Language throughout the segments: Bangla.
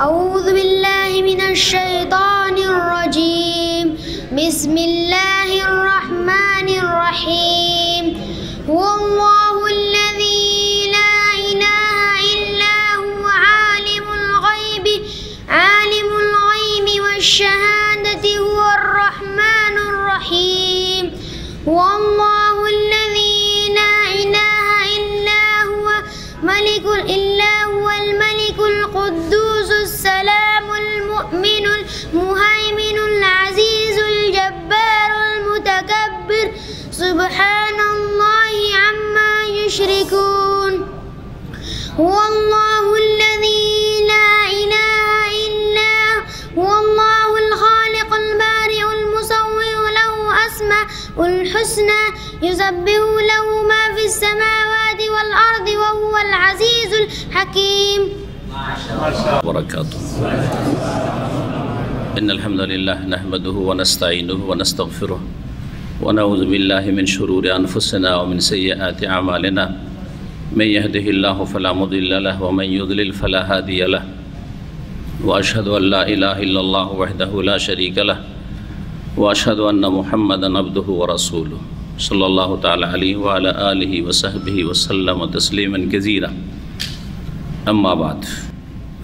أعوذ بالله من الشيطان الرجيم بسم الله الرحمن الرحيم هو الله الذي لا إله إلا هو عالم الغيب والشهادة هو الرحمن الرحيم هو الله الذي لا إله إلا هو الملك القدوس السلام المؤمن المهيمن العزيز الجبار المتكبر سبحان الله عما يشركون هو الله الذي لا إله إلا هو الله الخالق البارئ المصور له أسماء الحسنى يسبح له ما في السماوات والأرض وهو العزيز الحكيم وبركاته. إن الحمد لله نحمده ونستعينه ونستغفره ونعوذ بالله من شرور أنفسنا ومن سيئات أعمالنا من يهده الله فلا مضل له ومن يضلل فلا هادي له وأشهد أن لا إله إلا الله وحده لا شريك له وأشهد أن محمدا عبده ورسوله صلى الله تعالى عليه وعلى آله وصحبه وسلم تسليما كثيرا. أما بعد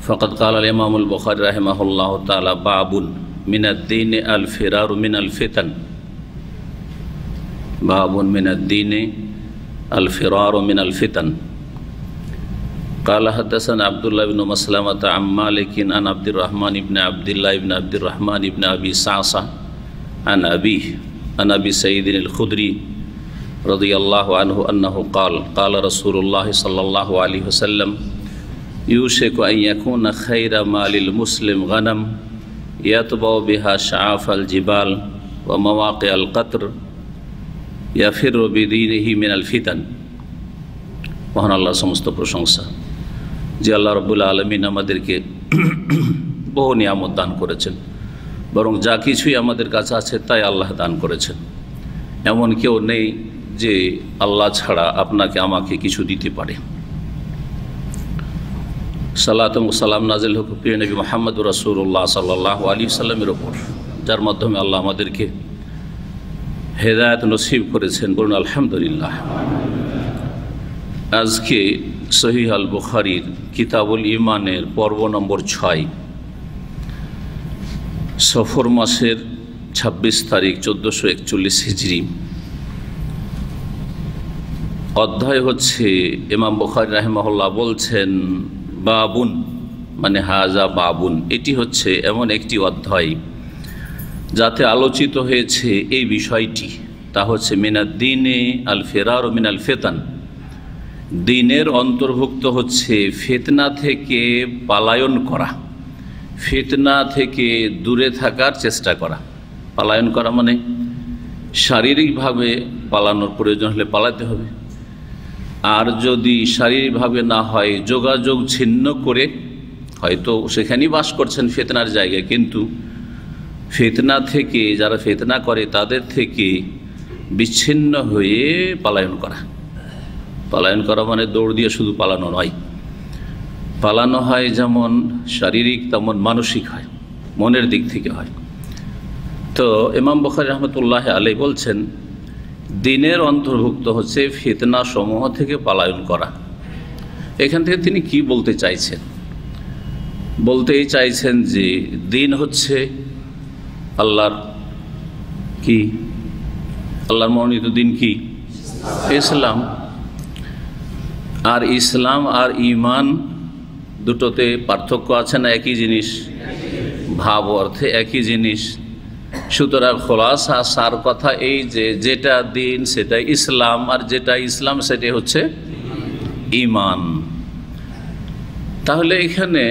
فقد قال الإمام البخاري رحمه الله تعالى باب من الدين الفرار من الفتن. باب من الدين الفرار من الفتن. قال حدثنا عبد الله بن مسلمة عن مالك عن عبد الرحمن بن عبد الله بن عبد الرحمن بن أبي صعصة عن أبيه عن أبي سعيد الخدري رضي الله عنه أنه قال قال رسول الله صلى الله عليه وسلم يوشك أن يكون خير مال المسلم غنم يتبع بها شعاف الجبال ومواقع القطر يفر بدينه من الفتن. মহান আল্লাহ সমস্ত প্রশংসা যে আল্লাহ রাব্বুল আলামিন আমাদেরকে বহু নিয়ামত দান করেছেন, বরং যা কিছুই আমাদের কাছে আছে তাই আল্লাহ দান করেছেন। এমন কেউ নেই যে আল্লাহ ছাড়া আপনাকে আমাকে কিছু দিতে পারে। সালাত ও সালাম নাজিল হোক প্রিয় নবী মুহাম্মদুর রাসূলুল্লাহ সাল্লাল্লাহু আলাইহি ওয়াসাল্লামের উপর, যার মাধ্যমে আল্লাহ আমাদেরকে হেদায়েত নসিব করেছেন। বলুন আলহামদুলিল্লাহ। আজকে সহিহ আল বুখারীর কিতাবুল ঈমানের পর্ব নম্বর 6, সফর মাসের 26 তারিখ 1441 হিজরি। অধ্যায় হচ্ছে, ইমাম বুখারী রাহিমাহুল্লাহ বলছেন বাবুন মানে হাজা বাবুন, এটি হচ্ছে এমন একটি অধ্যায় যাতে আলোচিত হয়েছে এই বিষয়টি, তা হচ্ছে মিনাদ্দিনে আল ফিরার মিনাল ফিতান। দিনের অন্তর্ভুক্ত হচ্ছে ফিতনা থেকে পালায়ন করা, ফিতনা থেকে দূরে থাকার চেষ্টা করা। পালায়ন করা মানে শারীরিকভাবে পালানোর প্রয়োজন হলে পালাতে হবে, আর যদি শারীরিকভাবে না হয় যোগাযোগ ছিন্ন করে, হয়তো সেখানেই বাস করছেন ফিতনার জায়গায়, কিন্তু ফিতনা থেকে যারা ফিতনা করে তাদের থেকে বিচ্ছিন্ন হয়ে পালায়ন করা। পালায়ন করা মানে দৌড় দিয়ে শুধু পালানো নয়, পালানো হয় যেমন শারীরিক তেমন মানসিক হয়, মনের দিক থেকে হয়। তো ইমাম বুখারী রহমতুল্লাহ আলাইহি বলছেন দিনের অন্তর্ভুক্ত হচ্ছে ফিতনা সমূহ থেকে পালায়ন করা। এখান থেকে তিনি কি বলতে চাইছেন? বলতেই চাইছেন যে দিন হচ্ছে আল্লাহর কি, আল্লাহর মনোনীত দিন কি? ইসলাম। আর ইসলাম আর ঈমান দুটোতে পার্থক্য আছে না? একই জিনিস, ভাব অর্থে একই জিনিস। সুতরাং খোলাসা সার কথা এই যে যেটা দিন সেটাই ইসলাম, আর যেটা ইসলাম সেটাই হচ্ছে ঈমান। তাহলে এখানে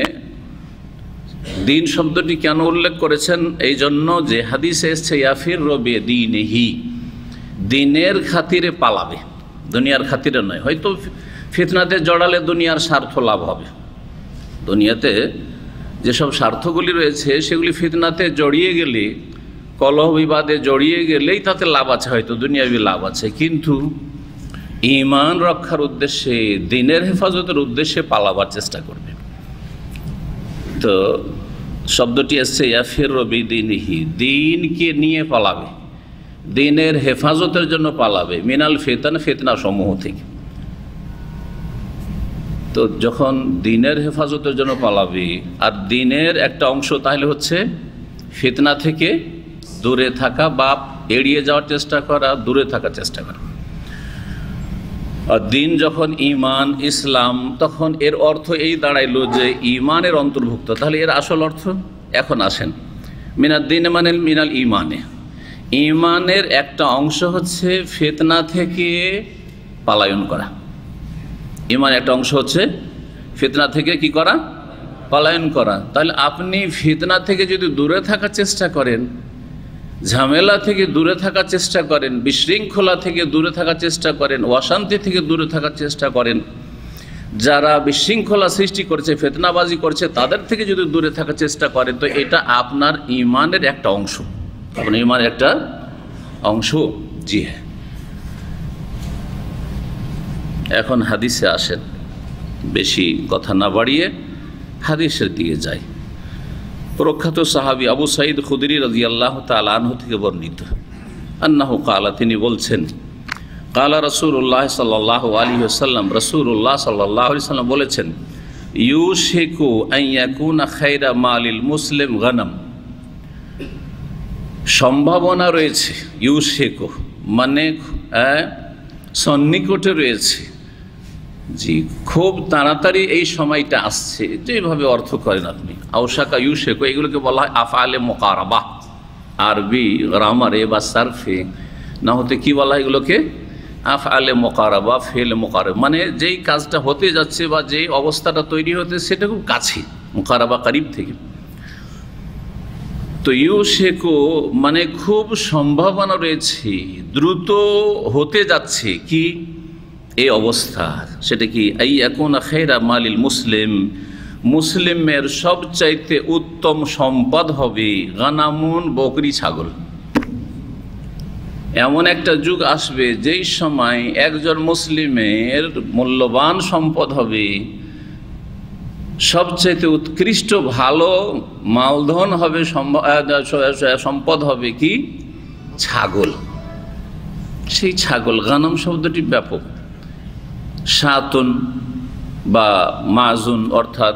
দিন শব্দটি কেন উল্লেখ করেছেন? এই জন্য যে হাদিসে এসছে ইয়াফির রবে দিনহি, দিনের খাতিরে পালাবে, দুনিয়ার খাতিরে নয়। হয়তো ফিতনাতে জড়ালে দুনিয়ার স্বার্থ লাভ হবে, দুনিয়াতে যেসব স্বার্থগুলি রয়েছে সেগুলি ফিতনাতে জড়িয়ে গেলে, কলহ বিবাদে জড়িয়ে গেলেই তাতে লাভ আছে, হয়তো দুনিয়াবি লাভ আছে, কিন্তু ঈমান রক্ষার উদ্দেশ্যে, দিনের হেফাজতের উদ্দেশ্যে পালাবার চেষ্টা করবে। তো শব্দটি এসছে ইয়াফিরু বিদিনিহি, দিনকে নিয়ে পালাবে, দিনের হেফাজতের জন্য পালাবে, মিনাল ফিতান, ফিতনা সমূহ থেকে। তো যখন দিনের হেফাজতের জন্য পালাবে আর দিনের একটা অংশ তাহলে হচ্ছে ফিতনা থেকে দূরে থাকা বা এড়িয়ে যাওয়ার চেষ্টা করা, দূরে থাকার চেষ্টা করা। আর দিন যখন ঈমান ইসলাম, তখন এর অর্থ এই দাঁড়াইলো যে ঈমানের অন্তর্ভুক্ত। তাহলে এর আসল অর্থ এখন আসেন, মিনাদ দিন মানে মিনাল ঈমানে, ঈমানের একটা অংশ হচ্ছে ফিতনা থেকে পলায়ন করা। ঈমানের একটা অংশ হচ্ছে ফিতনা থেকে কি করা? পলায়ন করা। তাহলে আপনি ফিতনা থেকে যদি দূরে থাকার চেষ্টা করেন, ঝামেলা থেকে দূরে থাকার চেষ্টা করেন, বিশৃঙ্খলা থেকে দূরে থাকার চেষ্টা করেন, অশান্তি থেকে দূরে থাকার চেষ্টা করেন, যারা বিশৃঙ্খলা সৃষ্টি করছে, ফিতনাবাজি করছে, তাদের থেকে যদি দূরে থাকার চেষ্টা করেন, তো এটা আপনার ঈমানের একটা অংশ, আপনার ঈমানের একটা অংশ। জি হ্যাঁ। এখন হাদিসে আসেন, বেশি কথা না বাড়িয়ে হাদিসের দিকে যাই। প্রখ্যাত সাহাবী আবু সাঈদ খুদরি রাদিয়াল্লাহু তাআলা আনহু থেকে বর্ণিত, আন্নাহু ক্বালা, তিনি বলছেন, ক্বালা রাসূলুল্লাহ সাল্লাল্লাহু আলাইহি ওয়াসাল্লাম, রাসূলুল্লাহ সাল্লাল্লাহু আলাইহি ওয়াসাল্লাম বলেছেন, ইউশিকু আন ইয়াকুনা খায়রা মালিল মুসলিম গানাম, সম্ভাবনা রয়েছে, ইউশিকু মানে সন্নিকটে রয়েছে, জি খুব তাড়াতাড়ি এই সময়টা আসছে, যেভাবে অর্থ করেন আপনি, আওশাকা ইউশিকু, এগুলোকে বলা হয় আফআলে মুকারাবা, আরবি গ্রামারে বা সারফে না হতে কি বলা হয় এগুলোকে? আফআলে মুকারাবা, ফেলে মুকারাবা, মানে যেই কাজটা হতে যাচ্ছে বা যেই অবস্থাটা তৈরি হতে সেটা খুব কাছে, মুকারাবা করিব থেকে। তো ইউশিকু মানে খুব সম্ভাবনা রয়েছে, দ্রুত হতে যাচ্ছে কি এই অবস্থা, সেটা কি? আই ইয়াকুনা খায়রা মালিল মুসলিম, মুসলিমের সবচাইতে উত্তম সম্পদ হবে গানামুন, বকরি ছাগল। এমন একটা যুগ আসবে যেই সময় একজন মুসলিমের মূল্যবান সম্পদ হবে, সবচাইতে উৎকৃষ্ট ভালো মালধন হবে, সম্পদ হবে কি? ছাগল। সেই ছাগল, গানাম শব্দটি ব্যাপক, শাতুন বা মাজুন অর্থাৎ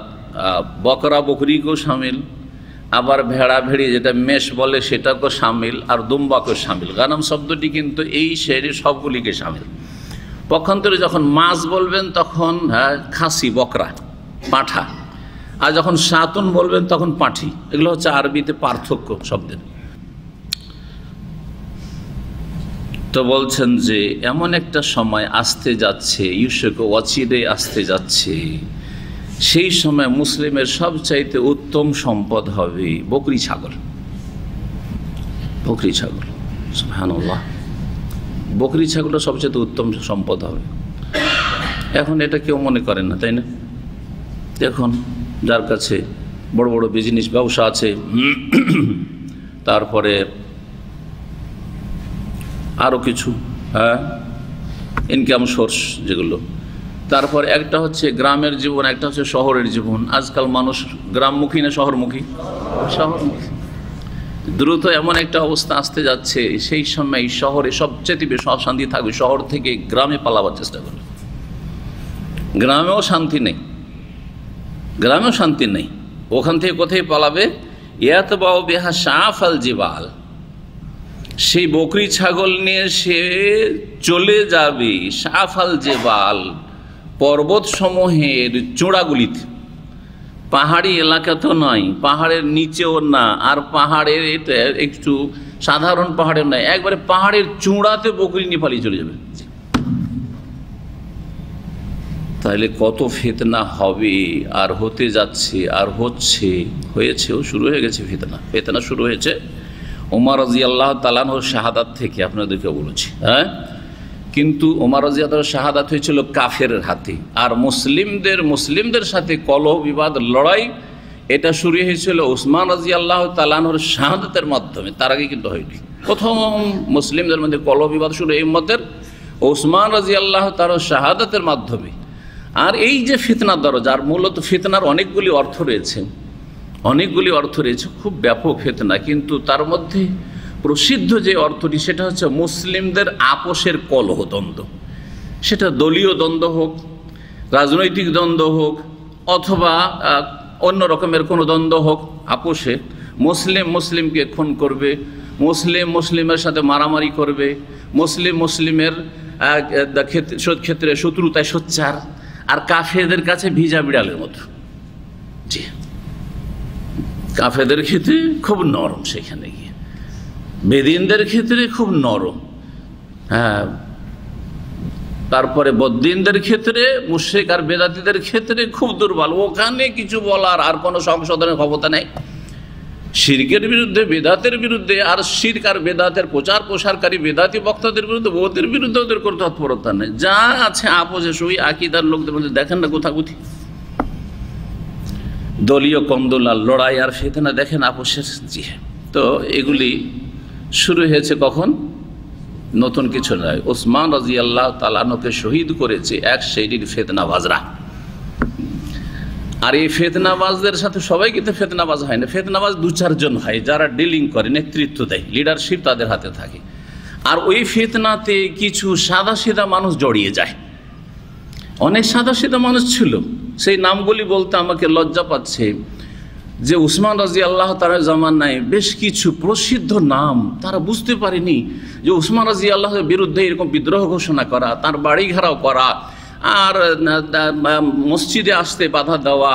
বকরা বকরিকেও সামিল, আবার ভেড়া ভেড়ি যেটা মেষ বলে সেটাকেও সামিল, আর দুম্বাকেও সামিল। গানাম শব্দটি কিন্তু এই শেরে সবগুলিকে সামিল। পক্ষান্তরে যখন মাছ বলবেন তখন খাসি, বকরা, পাঁঠা, আর যখন শাতুন বলবেন তখন পাঁঠি। এগুলো হচ্ছে আরবিতে পার্থক্য শব্দের। তো বলছেন যে এমন একটা সময় আসতে যাচ্ছে, ইউশিকু অচিরে আসতে যাচ্ছে, সেই সময় মুসলিমের সবচাইতে উত্তম সম্পদ হবে বকরি ছাগল। বকরি ছাগল, সুবহানাল্লাহ, বকরি ছাগলটা সবচাইতে উত্তম সম্পদ হবে। এখন এটা কেউ মনে করেন না, তাই না? দেখুন যার কাছে বড় বড় বিজনেস ব্যবসা আছে, তারপরে আরও কিছু ইনকাম সোর্স যেগুলো, তারপর একটা হচ্ছে গ্রামের জীবন, একটা হচ্ছে শহরের জীবন। আজকাল মানুষ গ্রামমুখী না শহরমুখী? শহরমুখী। দ্রুত এমন একটা অবস্থা আসতে যাচ্ছে, সেই সময় শহরে সবচেয়ে বেশি অশান্তি থাকবে, শহর থেকে গ্রামে পালাবার চেষ্টা করবে। গ্রামেও শান্তি নেই, গ্রামেও শান্তি নেই, ওখান থেকে কোথায় পালাবে? ইয়াতবাউ বিহা শাফাল জিবাল, সেই বকরি ছাগল নিয়ে সে চলে যাবে শাফাল জিবাল, পর্বত সমূহের চূড়াগুলিতে। পাহাড়ি এলাকা তো নয়, পাহাড়ের নিচেও না, আর পাহাড়ের একটু সাধারণ পাহাড়ের নয়, একবারে পাহাড়ের চূড়াতে বকরি নিয়ে পালিয়ে চলে যাবে। তাহলে কত ফিতনা হবে, আর হতে যাচ্ছে, আর হচ্ছে, হয়েছেও, শুরু হয়ে গেছে ফিতনা। ফিতনা শুরু হয়েছে ওমর রাদিয়াল্লাহু তাআলা আনহুর শাহাদাত থেকে, আপনাদেরকে বলেছি। কিন্তু ওমর রাদিয়াল্লাহু তাআলার শাহাদাত হয়েছিল কাফেরের হাতে, আর মুসলিমদের সাথে কলহ বিবাদ লড়াই এটা শুরু হয়েছিল উসমান রাদিয়াল্লাহু তাআলা আনহুর শাহাদাতের মাধ্যমে। তার আগে কিন্তু হয়নি। প্রথম মুসলিমদের মধ্যে কলহ বিবাদ শুরু এই উম্মতের উসমান রাদিয়াল্লাহু তাআলার শাহাদাতের মাধ্যমে। আর এই যে ফিতনার দরজা, আর মূলত ফিতনার অনেকগুলি অর্থ রয়েছে, অনেকগুলি অর্থ রয়েছে, খুব ব্যাপক ফিতনা, কিন্তু তার মধ্যে প্রসিদ্ধ যে অর্থটি সেটা হচ্ছে মুসলিমদের আপোষের কলহ দ্বন্দ্ব। সেটা দলীয় দ্বন্দ্ব হোক, রাজনৈতিক দ্বন্দ্ব হোক, অথবা অন্য রকমের কোনো দ্বন্দ্ব হোক, আপোষে মুসলিম মুসলিমকে খুন করবে, মুসলিম মুসলিমের সাথে মারামারি করবে, মুসলিম মুসলিমের ক্ষেত্রে শত্রুতায় সোচ্চার, আর কাফেরদের কাছে ভিজা বিড়ালের মতো। জি, কাফেরদের ক্ষেত্রে খুব নরম, সেখানে গিয়ে বেদিনদের ক্ষেত্রে খুব নরম, হ্যাঁ, তারপরে বদ্দিনদের ক্ষেত্রে, মুশরিক আর বেদাতীদের ক্ষেত্রে খুব দুর্বল। ওখানে কিছু বলার আর কোনো সংশোধনের ক্ষমতা নেই। শিরকের বিরুদ্ধে, বেদাতের বিরুদ্ধে, আর শিরক আর বেদাতের প্রচার প্রসারকারী বেদাতি বক্তাদের বিরুদ্ধে, ওদের বিরুদ্ধে ওদের কোনো তৎপরতা নেই। যা আছে আপোষে সই আকীদার লোকদের মধ্যে দেখেন না কোথাকুথি দলীয় কন্দল আর লড়াই আর ফিতনা দেখেন আপোষের। জি, তো এগুলি শুরু হয়েছে কখন? নতুন কিছু নয়, ওসমান রাদিয়াল্লাহু তাআলা আনহুকে শহীদ করেছে এক শ্রেণীর ফিতনাবাজরা। আর এই ফিতনাবাজদের সাথে সবাই কিন্তু ফিতনাবাজ হয় না, ফিতনাবাজ দু চারজন হয় যারা ডিলিং করে, নেতৃত্ব দেয়, লিডারশিপ তাদের হাতে থাকে। আর ওই ফিতনাতে কিছু সাদাসিধা মানুষ জড়িয়ে যায়। অনেক সাদাসিধা মানুষ ছিল, সেই নামগুলি বলতে আমাকে লজ্জা পাচ্ছে, যে উসমান রাদিয়াল্লাহু তাআলার জামানায় বেশ কিছু প্রসিদ্ধ নাম তারা বুঝতে পারেনি যে উসমান রাদিয়াল্লাহুর বিরুদ্ধে এরকম বিদ্রোহ ঘোষণা করা, তার বাড়ি ঘেরাও করা, আর মসজিদে আসতে বাধা দেওয়া,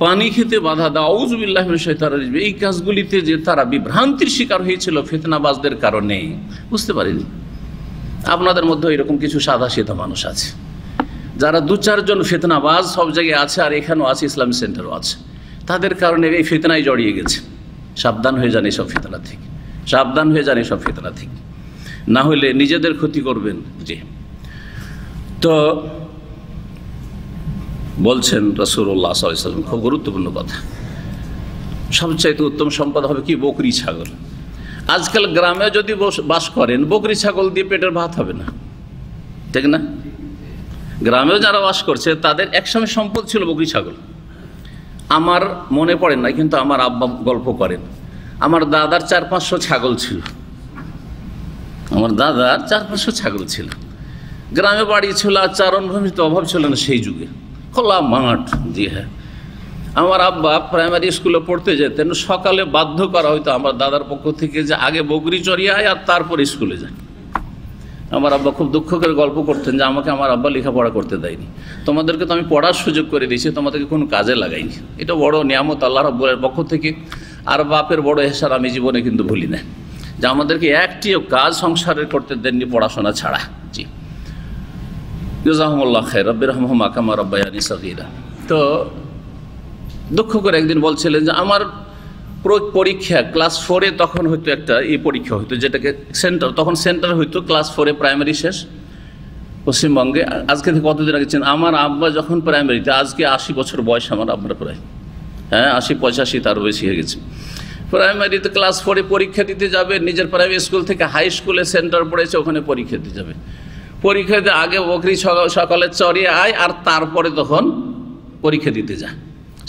পানি খেতে বাধা দেওয়া, আউযু বিল্লাহি মিনাশ শাইতানির রাজিম, এই কাজগুলিতে যে তারা বিভ্রান্তির শিকার হয়েছিল ফিতনাবাজদের কারণে, বুঝতে পারেনি। আপনাদের মধ্যে এরকম কিছু সাদাসিধা মানুষ আছে যারা দু চারজন ফিতনাবাজ সব জায়গায় আছে, আর এখানেও আছে, ইসলামী সেন্টারও আছে, তাদের কারণে এই ফিতনায় জড়িয়ে গেছে। সাবধান হয়ে যান এইসব ফিতনা থেকে, সাবধান হয়ে যান এইসব ফিতনা থেকে, না হলে নিজেদের ক্ষতি করবেন। জি, তো বলছেন রাসূলুল্লাহ সাল্লাল্লাহু আলাইহি ওয়াসাল্লাম খুব গুরুত্বপূর্ণ কথা, সবচাইতে উত্তম সম্পদ হবে কি? বকরি ছাগল। আজকাল গ্রামে যদি বাস করেন, বকরি ছাগল দিয়ে পেটের ভাত হবে না, ঠিক না? গ্রামেও যারা বাস করছে তাদের একসময় সম্পদ ছিল বকরি ছাগল। আমার মনে পড়ে না, কিন্তু আমার আব্বা গল্প করেন, আমার দাদার 400-500 ছাগল ছিল। আমার দাদার 400-500 ছাগল ছিল। গ্রামে বাড়ি ছিল, আর চারণভূমির তো অভাব ছিল না সেই যুগে, খোলা মাঠ। জি হ্যাঁ, আমার আব্বা প্রাইমারি স্কুলে পড়তে যেতেন, সকালে বাধ্য করা হয়তো আমার দাদার পক্ষ থেকে যে আগে বকরি চড়িয়ে আয় আর তারপর স্কুলে যায়। আমার আব্বা খুব দুঃখ করে গল্প করতেন যে আমাকে আমার আব্বা লেখাপড়া করতে দেয়নি, তোমাদেরকে তো আমি পড়ার সুযোগ করে দিয়েছি, তোমাদেরকে কোনো কাজে লাগাইনি। এটা বড় নিয়ামত আল্লাহ রাব্বুলের পক্ষ থেকে, আর বাপের বড় এহসান আমি জীবনে কিন্তু ভুলি না, যে আমাদেরকে একটিও কাজ সংসারের করতে দেননি পড়াশোনা ছাড়া। জি, জাযাকুমুল্লাহ খায়র, রাব্বির রহমহুমা কামা রাব্বায়ানি সাগীরা। তো দুঃখ করে একদিন বলছিলেন যে আমার পরীক্ষা ক্লাস 4-এ তখন হয়তো একটা এই পরীক্ষা হতো, যেটাকে সেন্টার, তখন সেন্টার হইতো ক্লাস 4-এ, প্রাইমারি শেষ পশ্চিমবঙ্গে। আজকে থেকে কতদিন আগে আমার আব্বা যখন প্রাইমারিতে, আজকে 80 বছর বয়স আমার আব্বার প্রায়, হ্যাঁ 80-85 তার বেশি হয়ে গেছে। প্রাইমারিতে ক্লাস 4-এ পরীক্ষা দিতে যাবে, নিজের প্রাইমারি স্কুল থেকে হাই স্কুলে সেন্টার পড়েছে, ওখানে পরীক্ষা দিতে যাবে। পরীক্ষা দিতে আগে বকরি সকালে চড়িয়ে আয়, আর তারপরে তখন পরীক্ষা দিতে যায়।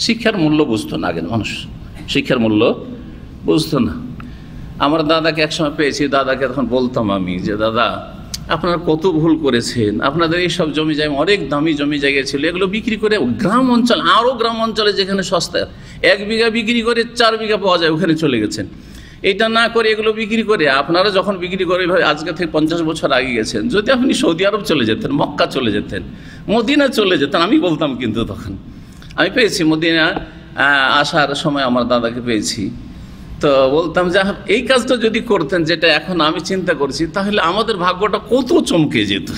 শিক্ষার মূল্য বুঝতো না আগে মানুষ, শিক্ষার মূল্য বুঝতো না। আমার দাদাকে একসময় পেয়েছি, দাদাকে তখন বলতাম আমি যে দাদা আপনারা কত ভুল করেছেন, আপনাদের এইসব জমি জায়গা অনেক দামি জমি জায়গা ছিল, এগুলো বিক্রি করে গ্রাম অঞ্চল, আরও গ্রাম অঞ্চলে যেখানে সস্তা 1 বিঘা বিক্রি করে 4 বিঘা পাওয়া যায়, ওখানে চলে গেছেন। এটা না করে এগুলো বিক্রি করে আপনারা যখন বিক্রি করে আজকে থেকে 50 বছর আগে গেছেন, যদি আপনি সৌদি আরব চলে যেতেন, মক্কা চলে যেতেন, মদিনা চলে যেতেন। আমি বলতাম, কিন্তু তখন আমি পেয়েছি মদিনা আসার সময় আমার দাদাকে পেয়েছি, তো বলতাম যে এই কাজটা যদি করতেন যেটা এখন আমি চিন্তা করছি, তাহলে আমাদের ভাগ্যটা কত চমকে যেত।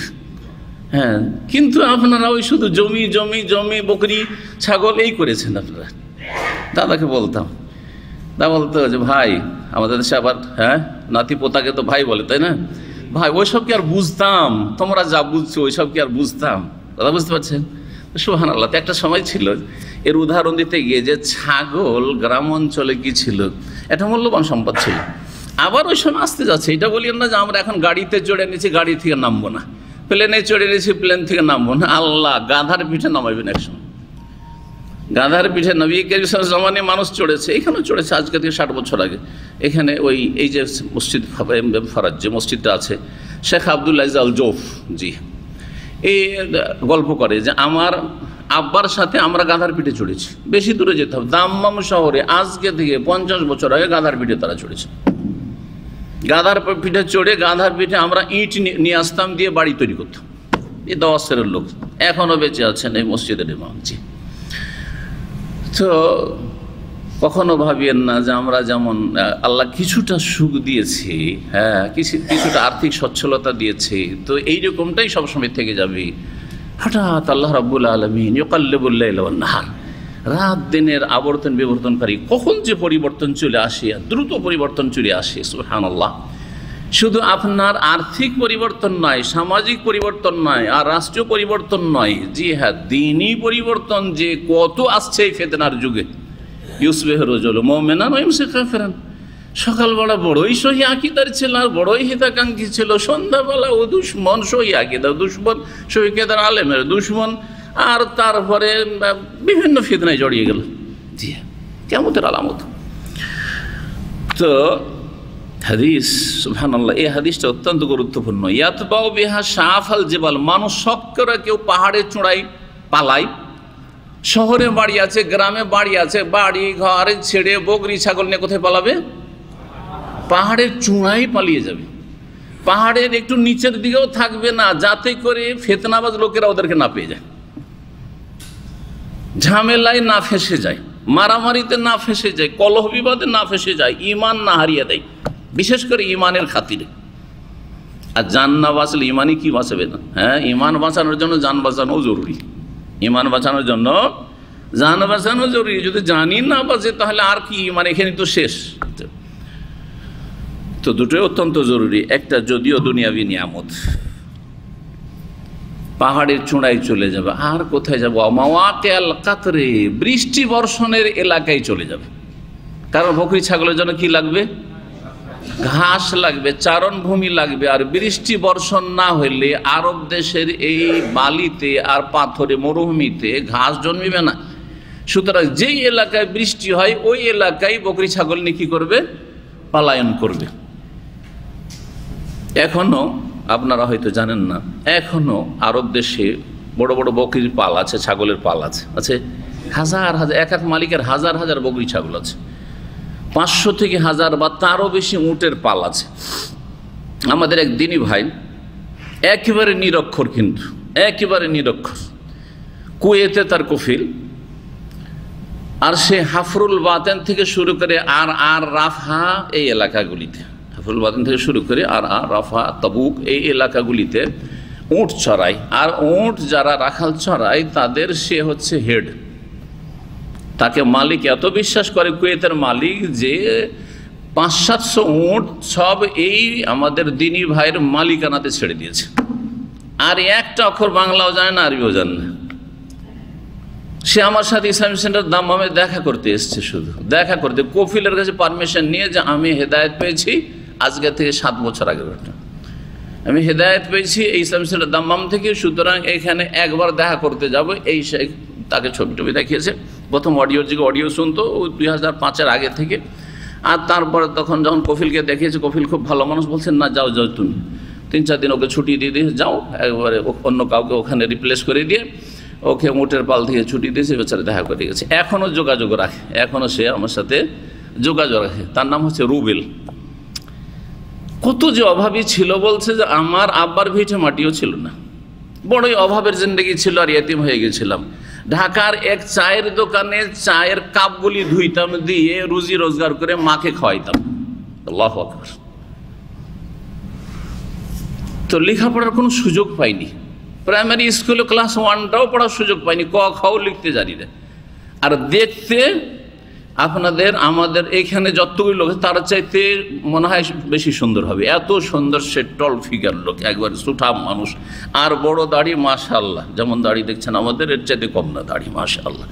হ্যাঁ, কিন্তু আপনারা ওই শুধু জমি জমি জমি বকরি ছাগল এই করেছেন আপনারা। দাদাকে বলতাম, দাদা বলতো যে ভাই, আমাদের দেশে আবার হ্যাঁ নাতি পোতাকে তো ভাই বলে, তাই না? ভাই ওইসব কি আর বুঝতাম, তোমরা যা বুঝছো ওইসব কি আর বুঝতাম? কথা বুঝতে পারছেন? সুবহানাল্লাহ। তো একটা সময় ছিল, এর উদাহরণ দিতে গিয়ে, যে ছাগল গ্রাম অঞ্চলে কি ছিল, এটা মূল্যবান সম্পদ ছিল। আবার ওই সময় আসতে যাচ্ছে, এটা বলিয়েন না যে আমরা এখন গাড়িতে চড়ে নিয়েছি, গাড়ি থেকে নামবো না, প্লেনে চড়ে নিয়েছি, প্লেন থেকে নামবো না। আল্লাহ গাধার পিঠে নামাইবেন একসময়। গাধার পিঠে নবী করিম সাল্লাল্লাহু আলাইহি ওয়াসাল্লামের মানুষ চড়েছে, এখানেও চড়েছে আজকে থেকে 60 বছর আগে। এখানে এই যে মসজিদ ফরাজ যে মসজিদটা আছে, শেখ আব্দুল আজিজ আল জৌফ জি এই গল্প করে যে আমার আব্বার সাথে আমরা গাধার পিঠে চড়েছি, বেশি দূরে যেতে হবে, দাম্মাম শহরে আজকে থেকে 50 বছর আগে গাধার পিঠে তারা চড়েছে। গাধার পিঠে চড়ে গাধার পিঠে আমরা ইট নিয়ে আসতাম, দিয়ে বাড়ি তৈরি করতাম। এই দওয়াসের লোক এখনও বেঁচে আছেন এই মসজিদের ইমাম জি। তো কখনো ভাবিয়েন না যে আমরা যেমন আল্লাহ কিছুটা সুখ দিয়েছি, হ্যাঁ কিছুটা আর্থিক সচ্ছলতা দিয়েছি, তো এইরকমটাই সবসময় থেকে যাবে। হঠাৎ আল্লাহ রাব্বুল আলামিন ইউকাল্লিবুল লাইলা ওয়ান নাহার, রাত দিনের আবর্তন বিবর্তনকারী, কখন যে পরিবর্তন চলে আসে, দ্রুত পরিবর্তন চলে আসে সুবহানাল্লাহ। শুধু আপনার আর্থিক পরিবর্তন নয়, সামাজিক পরিবর্তন নয়, আর রাষ্ট্রীয় পরিবর্তন নয়, জি হ্যাঁ দ্বীনি পরিবর্তন যে কত আসছে এই ফিতনার যুগে। ইউসবিহু রাজুলুন মুমিনান ওয়া ইউমসি কাফিরান, সকালবেলা বড়ই সহি আকীদার ছিল আর বড়ই হিতাকাঙ্ক্ষী ছিল, সন্ধ্যাবেলা ও দুশ্মন সহি আকীদার দুশ্মন, সহি আকীদার আলেমের দুশ্মন, আর তারপরে বিভিন্ন ফিতনায় জড়িয়ে গেল। জি হ্যাঁ, কিয়ামতের আলামত। তো হাদিস সুবহানাল্লাহ, এই হাদিসটা অত্যন্ত গুরুত্বপূর্ণ। ইয়াতবাউ বিহা শাফাল জিবাল, মানুষ শখ করে কেউ পাহাড়ে চূড়ায় পালায়, শহরে বাড়ি আছে, গ্রামে বাড়ি আছে, বাড়ি ঘর ছেড়ে বকরি ছাগল নিয়ে কোথায় পালাবে? পাহাড়ের চূড়ায় পালিয়ে যাবে, পাহাড়ের একটু নিচের দিকেও থাকবে না, যাতে করে ফিতনাবাজ লোকেরা ওদেরকে না পেয়ে যায়, ঝামেলায় না ফেঁসে যায়, মারামারিতে না ফেঁসে যায়, কলহ বিবাদে না ফেঁসে যায়, ঈমান না হারিয়ে দেয়, বিশেষ করে ঈমানের খাতিরে। আর জান না বাঁচলে ঈমানই কি বাঁচাবে না? হ্যাঁ, ঈমান বাঁচানোর জন্য জান বাঁচানো জরুরি, ঈমান বাঁচানোর জন্য জান বাঁচানো জরুরি। যদি জানি না বাঁচে তাহলে আর কি ঈমান, এখানে তো শেষ। তো দুটোই অত্যন্ত জরুরি। একটা যদিও দুনিয়াবি নিয়ামত, পাহাড়ের চূড়ায় চলে যাবে, আর কোথায় যাবো? মাওয়াকিআল কাতরে, বৃষ্টি বর্ষণের এলাকায় চলে যাবে। কারণ বকরি ছাগলের জন্য কি লাগবে? ঘাস লাগবে, চারণভূমি লাগবে। আর বৃষ্টি বর্ষণ না হইলে আরব দেশের এই বালিতে আর পাথরে মরুভূমিতে ঘাস জন্মিবে না। সুতরাং যেই এলাকায় বৃষ্টি হয় ওই এলাকায় বকরি ছাগল নিয়ে কি করবে? পালায়ন করবে। এখনো আপনারা হয়তো জানেন না, এখনো আরব দেশে বড় বড় বকরির পাল আছে, ছাগলের পাল আছে হাজার হাজার, এক এক মালিকের হাজার হাজার বকরি ছাগল আছে, 500 থেকে 1000 বা তারও বেশি উটের পাল আছে। আমাদের এক দিনী ভাই একেবারে নিরক্ষর, কিন্তু একেবারে নিরক্ষর, কুয়েতে তার কফিল, আর সে হাফরুল বাতেন থেকে শুরু করে আর রাফা এই এলাকাগুলিতে, হাফরুল বাতেন থেকে শুরু করে আর রাফা তাবুক এই এলাকাগুলিতে উট চড়ায়। আর উট যারা রাখাল চড়ায় তাদের সে হচ্ছে হেড, তাকে মালিক এত বিশ্বাস করে কুয়েতের মালিক যে 500-700 উট সব এই আমাদের দিনী ভাইয়ের মালিকানাতে ছেড়ে দিয়েছে। আর একটা অক্ষর বাংলাও জানে না, আরবিও জানে না। সে আমার সাথে ইসলামিক সেন্টার দাম্মামে দেখা করতে এসছে, শুধু দেখা করতে, কফিলের কাছে পারমিশন নিয়ে যে আমি হেদায়েত পেয়েছি আজকে থেকে 7 বছর আগের ঘটনা, আমি হেদায়েত পেয়েছি এই ইসলামিক সেন্টার দাম্মাম থেকে, সুতরাং এখানে একবার দেখা করতে যাব। এই তাকে ছবি টবি দেখিয়েছে, প্রথম অডিওর দিকে অডিও শুনতো 2005-এর আগে থেকে। আর তারপরে তখন যখন কফিলকে দেখিয়েছে, কফিল খুব ভালো মানুষ, বলছেন না যাও তুমি 3-4 দিন ওকে ছুটি দিয়ে দিয়ে যাও, একবারে অন্য কাউকে ওখানে রিপ্লেস করে দিয়ে ওকে মোটের পাল থেকে ছুটি দিয়েছে, বেচারা দেখা করে গেছে। এখনও যোগাযোগ রাখে, এখনও সে আমার সাথে যোগাযোগ রাখে। তার নাম হচ্ছে রুবেল। কত যে অভাবী ছিল, বলছে যে আমার আব্বার ভিটে মাটিও ছিল না, বড়ই অভাবের জিন্দেগি ছিল, আর ইয়েতিম হয়ে গেছিলাম। ঢাকার এক চায়ের দোকানে চায়ের কাপগুলি ধুইতাম, দিয়ে রুজি রোজগার করে মাকে খাওয়াইতাম। আল্লাহু আকবার। তো লেখাপড়ার কোনো সুযোগ পাইনি, প্রাইমারি স্কুলে ক্লাস 1টাও পড়ার সুযোগ পাইনি, ক খাও লিখতে জানি না। আর দেখতে আপনাদের আমাদের এখানে যতগুলো লোক তার চাইতে মনে হয় বেশি সুন্দর হবে, এত সুন্দর সে টল ফিগার লোক, একবার সুঠা মানুষ, আর বড় দাড়ি, মাশাআল্লাহ, যেমন দাড়ি দেখছেন আমাদের এর চাইতে কম না দাড়ি, মাশাআল্লাহ,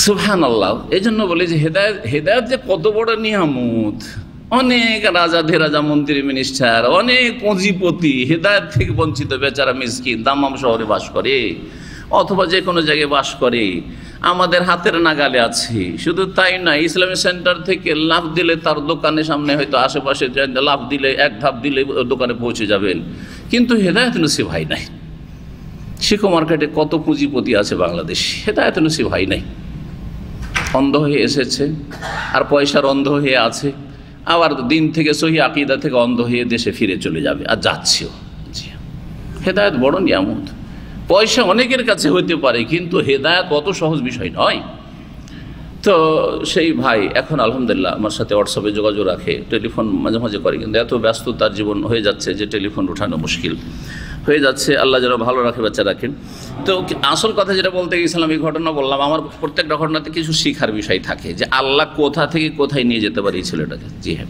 সুবহানাল্লাহ। এই জন্য বলি যে হেদায়েত যে কত বড় নিয়ামত। অনেক রাজা ধীরাজা, মন্ত্রী মিনিস্টার, অনেক পুঁজিপতি হেদায়েত থেকে বঞ্চিত, বেচারা মিসকিন দাম্মাম শহরে বাস করে, অথবা যে কোনো জায়গায় বাস করে, আমাদের হাতের নাগালে আছে। শুধু তাই নয়, ইসলামিক সেন্টার থেকে লাফ দিলে তার দোকানের সামনে হয়তো আশেপাশে লাফ দিলে, এক ধাপ দিলে দোকানে পৌঁছে যাবেন, কিন্তু হেদায়েত নসিব হয় নাই। শিক্ষা মার্কেটে কত পুঁজিপতি আছে বাংলাদেশ, হেদায়েত নসিব হয় নাই, অন্ধ হয়ে এসেছে আর পয়সার অন্ধ হয়ে আছে, আবার দিন থেকে সহি আকীদা থেকে অন্ধ হয়ে দেশে ফিরে চলে যাবে আর যাচ্ছেও। হেদায়েত বড় নিয়ামত। পয়সা অনেকের কাছে হতে পারে, কিন্তু হেদায়েত অত সহজ বিষয় নয়। তো সেই ভাই এখন আলহামদুলিল্লাহ আমার সাথে হোয়াটসঅ্যাপে যোগাযোগ রাখে, টেলিফোন মাঝে মাঝে করে, কিন্তু এত ব্যস্ততার জীবন হয়ে যাচ্ছে যে টেলিফোন উঠানো মুশকিল হয়ে যাচ্ছে। আল্লাহ যেন ভালো রাখে, বাচ্চা রাখেন। তো আসল কথা যেটা বলতে গিয়েছিলাম, এই ঘটনা বললাম, আমার প্রত্যেকটা ঘটনাতে কিছু শিখার বিষয় থাকে, যে আল্লাহ কোথা থেকে কোথায় নিয়ে যেতে পারে এই ছেলেটাকে। জি হ্যাঁ,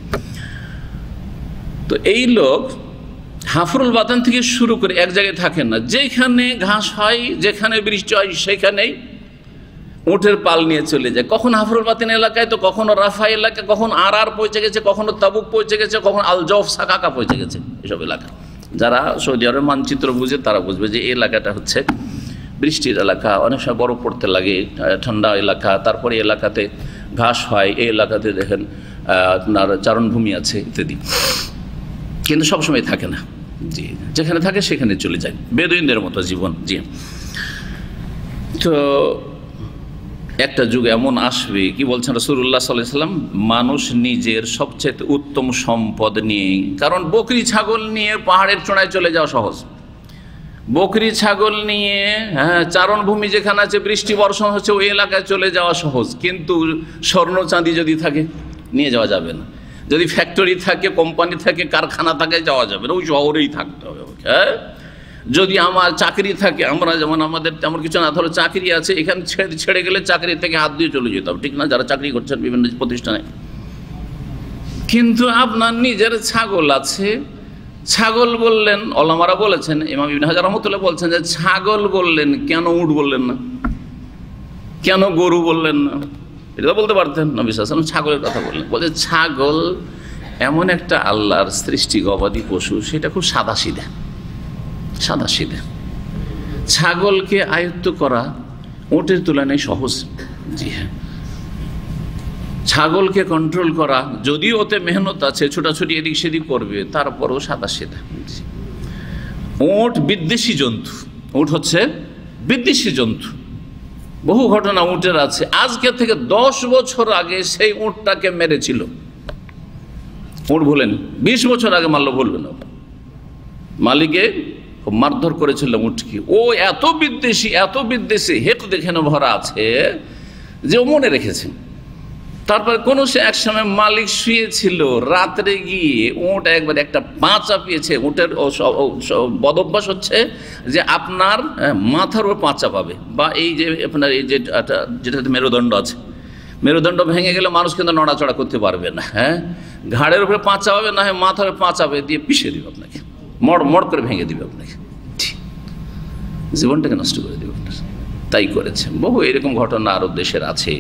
তো এই লোক হাফরুল বাতান থেকে শুরু করে এক জায়গায় থাকেন না, যেখানে ঘাস হয়, যেখানে বৃষ্টি হয়, সেখানেই উটের পাল নিয়ে চলে যায়। কখন হাফরুল বাতিন এলাকায়, তো কখনো রাফা এলাকায়, কখন আর পৌঁছে গেছে, কখনো তাবুক পৌঁছে গেছে, কখন আল জফ সাকাকা পৌঁছে গেছে। এসব এলাকা যারা সৌদি আরবের মানচিত্র বুঝে তারা বুঝবে যে এই এলাকাটা হচ্ছে বৃষ্টির এলাকা, অনেক সময় বরফ পড়তে লাগে, ঠান্ডা এলাকা, তারপরে এলাকাতে ঘাস হয়, এই এলাকাতে দেখেন আপনার চারণভূমি আছে ইত্যাদি, কিন্তু সবসময় থাকে না। জি, যেখানে থাকে সেখানে চলে যায়, বেদুইনদের মতো জীবন। জি, তো একটা যুগ এমন আসবে, কি বলছেন রাসূলুল্লাহ সাল্লাল্লাহু আলাইহি ওয়াসাল্লাম, মানুষ নিজের সবচেয়ে উত্তম সম্পদ নিয়ে, কারণ বকরি ছাগল নিয়ে পাহাড়ের চূড়ায় চলে যাওয়া সহজ, বকরি ছাগল নিয়ে চারণভূমি যেখানে আছে, বৃষ্টি বর্ষণ হচ্ছে, ওই এলাকায় চলে যাওয়া সহজ, কিন্তু স্বর্ণ চাঁদি যদি থাকে নিয়ে যাওয়া যাবে না। যদি ফ্যাক্টরি থাকে, কোম্পানি থাকে, কারখানা থাকে, যাওয়া যাবে না, ওই শহরেই থাকতে হবে। হ্যাঁ, যদি আমার চাকরি থাকে, আমরা যেমন আমাদের তেমন কিছু না, ধরো চাকরি আছে, এখানে ছেড়ে গেলে চাকরি থেকে হাত দিয়ে চলে যেতে হবে, ঠিক না, যারা চাকরি করছেন বিভিন্ন প্রতিষ্ঠানে। কিন্তু আপনার নিজের ছাগল আছে, ছাগল বললেন, ওলামারা বলেছেন, ইমাম ইবনে হাজার রাহমাতুল্লাহ বলছেন যে ছাগল বললেন, কেন উট বললেন না, কেন গরু বললেন না? এটা বলতে পারতেন, নবী সাল্লাল্লাহু আলাইহি ওয়াসাল্লাম ছাগলের কথা বললেন। বলে ছাগল এমন একটা আল্লাহর সৃষ্টি গবাদি পশু, সেটা খুব সাদাসিধা। ছাগলকে আয়ত্ত করা উটের তুলনায় সহজ। জি হ্যাঁ, ছাগলকে কন্ট্রোল করা, যদিও ওতে মেহনত আছে, ছোটাছুটি এদিক সেদিক করবে, তারপরও সাদাসিধা। উট বিদ্বেষী জন্তু, উট হচ্ছে বিদ্বেষী জন্তু। বহু ঘটনা উটের আছে। আজকে থেকে 10 বছর আগে সেই উটটাকে মেরেছিল, উট ভুলেন, 20 বছর আগে মারলো, ভুলবে না, মালিকে মারধর করেছিল উটকে। ও এত বিদ্বেষী হেক দেখে ভরা আছে যে ও মনে রেখেছে। তারপরে কোনো সে এক সময় মালিক শুয়েছিল, রাত্রে গিয়ে উট একবার একটা পা চাপিয়েছে। উটের বদভ্যাস হচ্ছে যে আপনার মাথার উপর পা চাপাবে, বা এই যে আপনার এই যেটাতে মেরুদণ্ড আছে, মেরুদণ্ড ভেঙে গেলে মানুষ কিন্তু নড়াচড়া করতে পারবে না। হ্যাঁ, ঘাড়ের উপরে পা চাপাবে, না হয় মাথার পা চাপে দিয়ে পিষে দিবে আপনাকে, মড় করে ভেঙে দিবে আপনাকে, জীবনটাকে নষ্ট করে দেবে আপনার। তাই করেছে। বহু এরকম ঘটনা আরব দেশের আছে।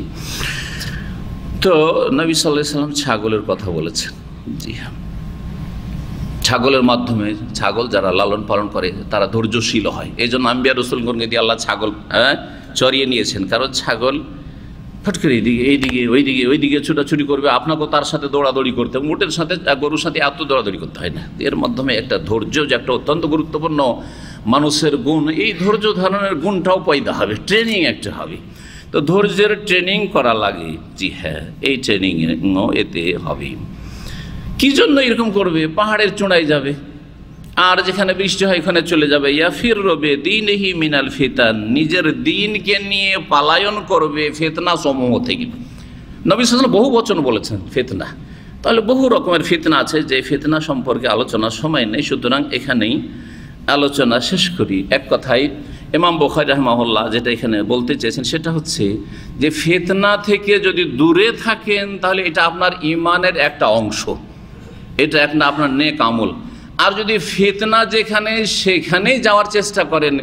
তো নবী সাল্লাল্লাহু আলাইহি ওয়াসাল্লাম ছাগলের কথা বলেছেন। জি হ্যাঁ, ছাগলের মাধ্যমে, ছাগল যারা লালন পালন করে তারা ধৈর্যশীল হয়। এই জন্য আম্বিয়া রাসূলগণকে দিয়ে আল্লাহ ছাগল চড়িয়ে নিয়েছেন। কারণ ছাগল ফট করে ওইদিকে ছুটাছুটি করবে, আপনাকেও তার সাথে দৌড়াদৌড়ি করতে, উটের সাথে গরুর সাথে এত দৌড়াদৌড়ি করতে হয় না। এর মাধ্যমে একটা ধৈর্য, যে একটা অত্যন্ত গুরুত্বপূর্ণ মানুষের গুণ, এই ধৈর্য ধারণের গুণটাও পয়দা হবে, ট্রেনিং একটা হবে। তো ধৈর্যের ট্রেনিং করা লাগে। জি হ্যাঁ, এই ট্রেনিংও এতে হবে। কি জন্য এরকম করবে? পাহাড়ের চূড়ায় যাবে, আর যেখানে বৃষ্টি হয় এখানে চলে যাবে। ইয়াফির রবে দীনহি মিনাল ফিতান, নিজের দিনকে নিয়ে পালায়ন করবে ফিতনা সমূহ থেকে। নবী সাল্লাল্লাহু আলাইহি ওয়াসাল্লাম বহু বচন বলেছেন ফিতনা। তাহলে বহু রকমের ফিতনা আছে, যে ফিতনা সম্পর্কে আলোচনার সময় নেই, সুতরাং এখানেই আলোচনা শেষ করি। এক কথায় ইমাম বুখারী রাহিমাহুল্লাহ যেটা এখানে বলতে চেয়েছেন সেটা হচ্ছে যে ফিতনা থেকে যদি দূরে থাকেন তাহলে এটা আপনার ঈমানের একটা অংশ, এটা একটা আপনার নেক আমল। আর যদি ফিতনা যেখানে সেখানেই যাওয়ার চেষ্টা করেন,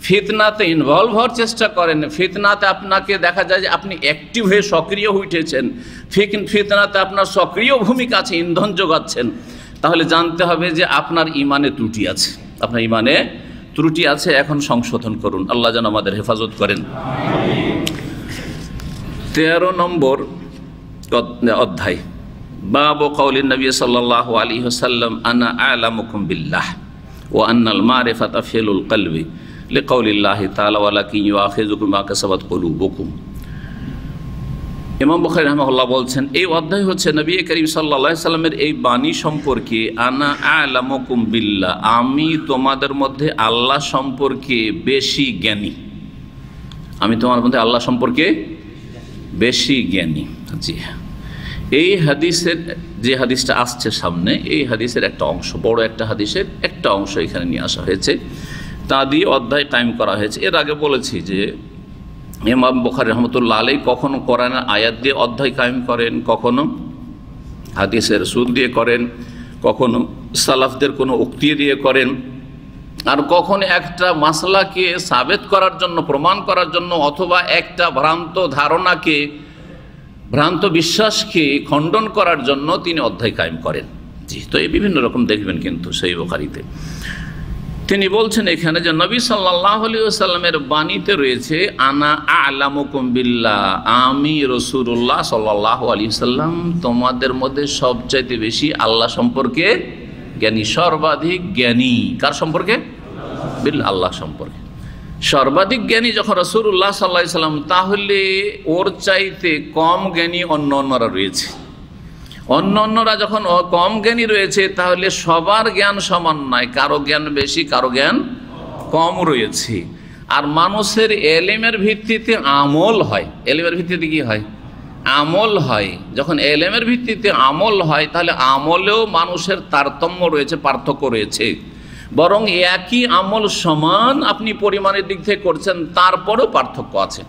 ফিতনাতে ইনভলভ হওয়ার চেষ্টা করেন, ফিতনাতে আপনাকে দেখা যায় যে আপনি অ্যাক্টিভ হয়ে সক্রিয় হয়ে উঠেছেন, ফিতনাতে আপনার সক্রিয় ভূমিকা আছে, ইন্ধন যোগাচ্ছেন, তাহলে জানতে হবে যে আপনার ঈমানে ত্রুটি আছে, আপনার ঈমানে ত্রুটি আছে এখন সংশোধন করুন। আল্লাহ যেন আমাদের হেফাজত করেন। 13 নম্বর অধ্যায়, বাবু কওলিন নবী সাল্লাল্লাহু আলাইহি ওয়াসাল্লাম আনা আ'লামুকুম বিল্লাহ ওয়া আন্নাল মারিফাতা ফিলুল কলবি লিকাউলিল্লাহি তাআলা ওয়ালাকিন ইউআখিযুকুম বিমা কাসাবাত কুলুবুকুম। ইমাম বুখারী রাহিমাহুল্লাহ বলছেন এই অধ্যায় হচ্ছে নবী করিম সাল্লাল্লাহু আলাইহি সাল্লামের এই বাণী সম্পর্কে, আনা আ'লামুকুম বিল্লাহ, আমি তোমাদের মধ্যে আল্লাহ সম্পর্কে বেশি জ্ঞানী। আমি তোমার মধ্যে আল্লাহ সম্পর্কে বেশি জ্ঞানী। জি হ্যাঁ, এই হাদিসের যে হাদিসটা আসছে সামনে, এই হাদিসের একটা অংশ, বড় একটা হাদিসের একটা অংশ এখানে নিয়ে আসা হয়েছে, তা দিয়ে অধ্যায় কায়েম করা হয়েছে। এর আগে বলেছি যে ইমাম বুখারী রহমতুল্লাহ আলাইহি কখনো কোরআনের আয়াত দিয়ে অধ্যায় কায়েম করেন, কখনো হাদিসের সুর দিয়ে করেন, কখনো সালাফদের কোনো উক্তি দিয়ে করেন, আর কখনো একটা মাসলাকে সাবেত করার জন্য, প্রমাণ করার জন্য, অথবা একটা ভ্রান্ত ধারণাকে, ভ্রান্ত বিশ্বাসকে খণ্ডন করার জন্য তিনি অধ্যায় কায়েম করেন। জি, তো এই বিভিন্ন রকম দেখবেন কিন্তু সহিহ বুখারীতে। তিনি বলছেন এখানে যে নবী সাল্লাল্লাহু আলাইহি ওয়াসাল্লামের বাণীতে রয়েছে আনা আ'লামুকুম বিল্লাহ, আমি রাসূলুল্লাহ সাল্লাল্লাহু আলাইহি ওয়াসাল্লাম তোমাদের মধ্যে সবচাইতে বেশি আল্লাহ সম্পর্কে জ্ঞানী, সর্বাধিক জ্ঞানী। কার সম্পর্কে? বিল্লাহ, আল্লাহ সম্পর্কে সর্বাধিক জ্ঞানী যখন রাসূলুল্লাহ সাল্লাল্লাহু আলাইহি ওয়াসাল্লাম, তাহলে ওর চাইতে কম জ্ঞানী অন্য অন্যরা রয়েছে। অন্য অন্যরা যখন কম জ্ঞানী রয়েছে, তাহলে সবার জ্ঞান সমান নয়, কারো জ্ঞান বেশি, কারো জ্ঞান কম রয়েছে। আর মানুষের এলেমের ভিত্তিতে আমল হয়। এলেমের ভিত্তিতে কি হয়? আমল হয়। যখন এলেমের ভিত্তিতে আমল হয়, তাহলে আমলেও মানুষের তারতম্য রয়েছে, পার্থক্য রয়েছে। বরং একই আমল সমান আপনি পরিমাণের দিক থেকে করছেন, তারপরেও পার্থক্য আছে।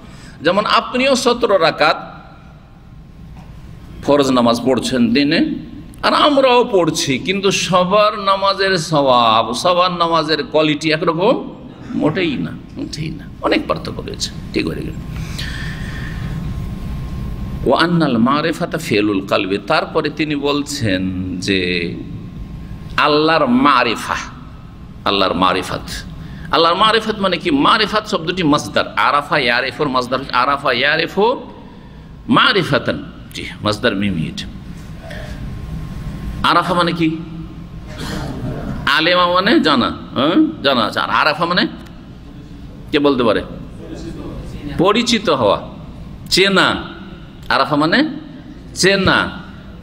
যেমন আপনিও 17 রাকাত ফরজ নামাজ পড়ছেন দিনে, আর আমরাও পড়ছি, কিন্তু সবার নামাজের সওয়াব, সবার নামাজের কোয়ালিটি একরকম মোটেই না, মোটেই না, অনেক পার্থক্য রয়েছে। ঠিক হয়ে গেল। ওয়া আন্নাল মারিফাতা ফিলুল কলবি, তারপরে তিনি বলছেন যে আল্লাহর মারিফা, আল্লাহর মারিফাত। আল্লাহর মারিফাত মানে কি? মারিফাত শব্দটি মাসদার, আরাফা ইয়ারিফুর মাসদার, আরাফা ইয়ারিফু মারিফাতান। জি, মাসদার মিমিট। আরাফা মানে কি? আলেমা মানে জানা, জানা আছে। আর আরাফা মানে কে বলতে পারে? পরিচিত হওয়া, চেনা। আরাফা মানে চেনা,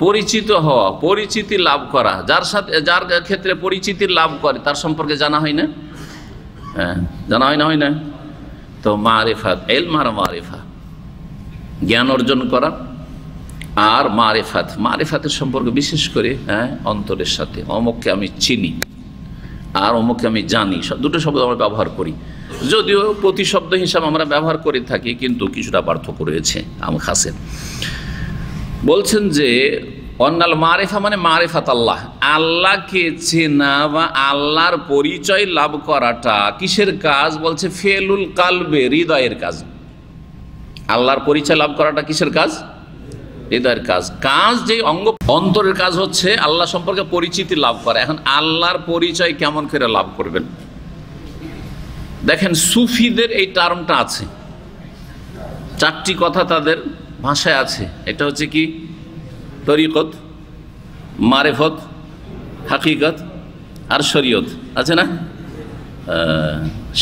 পরিচিত হওয়া, পরিচিতি লাভ করা। যার সাথে, যার ক্ষেত্রে পরিচিতি লাভ করে, তার সম্পর্কে জানা হয় না? হ্যাঁ, জানা হয় না, হয় না? তো মারিফাত, ইলম আর মারিফা, জ্ঞান অর্জন করা আর মারিফাত। মারিফাতের সম্পর্ক বিশেষ করে অন্তরের সাথে, অমুককে আমি চিনি আর অমুককে আমি জানি, দুটো শব্দ আমরা ব্যবহার করি, যদিও প্রতিশব্দ হিসাবে আমরা ব্যবহার করে থাকি, কিন্তু কিছুটা পার্থক্য রয়েছে আম খাসের। বলছেন যে অন্নাল মারিফা মানে মারিফাত আল্লাহ, আল্লাহকে চেনা বা আল্লাহর পরিচয় লাভ করাটা কিসের কাজ? বলছে ফেলুল কালবে, হৃদয়ের কাজ। আল্লাহর পরিচয় লাভ করাটা কিসের কাজ? হৃদয়ের কাজ। কাজ যে অঙ্গ, অন্তরের কাজ হচ্ছে আল্লাহ সম্পর্কে পরিচিতি লাভ করা। এখন আল্লাহর পরিচয় কেমন করে লাভ করবেন? দেখেন, সুফিদের এই টার্মটা আছে, 4টি কথা তাদের ভাষায় আছে। এটা হচ্ছে কি? তরিকত, মারিফত, হাকিকত আর শরীয়ত, আছে না?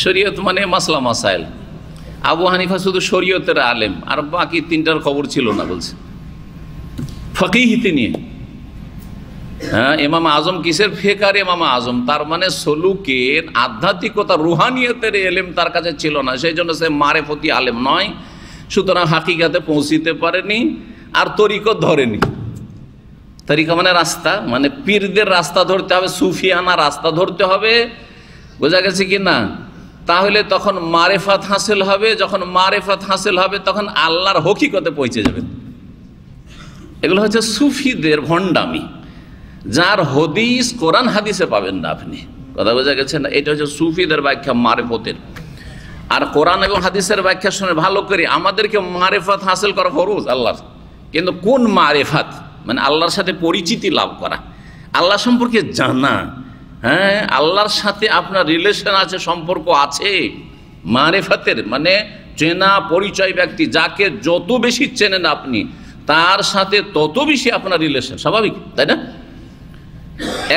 শরীয়ত মানে মাসলা মাসাইল। আবু হানিফা শুধু শরীয়তের আলেম, আর বাকি 3টার খবর ছিল না, বলছে ফকিহ তিনি। হ্যাঁ, ইমাম আজম কিসের? ফিকহের ইমাম আজম। তার মানে সলুকের, আধ্যাত্মিকতা, রুহানিয়তের এলেম তার কাছে ছিল না, সেই জন্য সে মারিফতি আলেম নয়। সুতরাং হাকিকাতে পৌঁছিতে পারেনি, আর তরিকত ধরেনি। তরিকা মানে রাস্তা, মানে পীরদের রাস্তা ধরতে হবে, সুফিয়ানা রাস্তা ধরতে হবে। বোঝা গেছে কি না? তাহলে তখন মারিফাত হাসিল হবে। যখন মারিফাত হাসিল হবে, তখন আল্লাহর হকিকতে পৌঁছে যাবেন। এগুলো হচ্ছে সুফিদের ভণ্ডামি, যার হদিস কোরআন হাদিসে পাবেন না আপনি। কথা বোঝা গেছে না? এটা হচ্ছে সুফিদের ব্যাখ্যা মারিফতের। আর কোরআন এবং হাদিসের ব্যাখ্যা শুনে ভালো করে, আমাদেরকে মারিফাত হাসিল করা ফরজ আল্লাহর, কিন্তু কোন মারিফাত? মানে আল্লাহর সাথে পরিচিতি লাভ করা, আল্লাহ সম্পর্কে জানা, হ্যাঁ, আল্লাহর সাথে আপনার রিলেশন আছে, সম্পর্ক আছে। মারিফাতের মানে চেনা পরিচয় ব্যক্তি, যাকে যত বেশি চেনেন আপনি তার সাথে তত বেশি আপনার রিলেশন, স্বাভাবিক তাই না?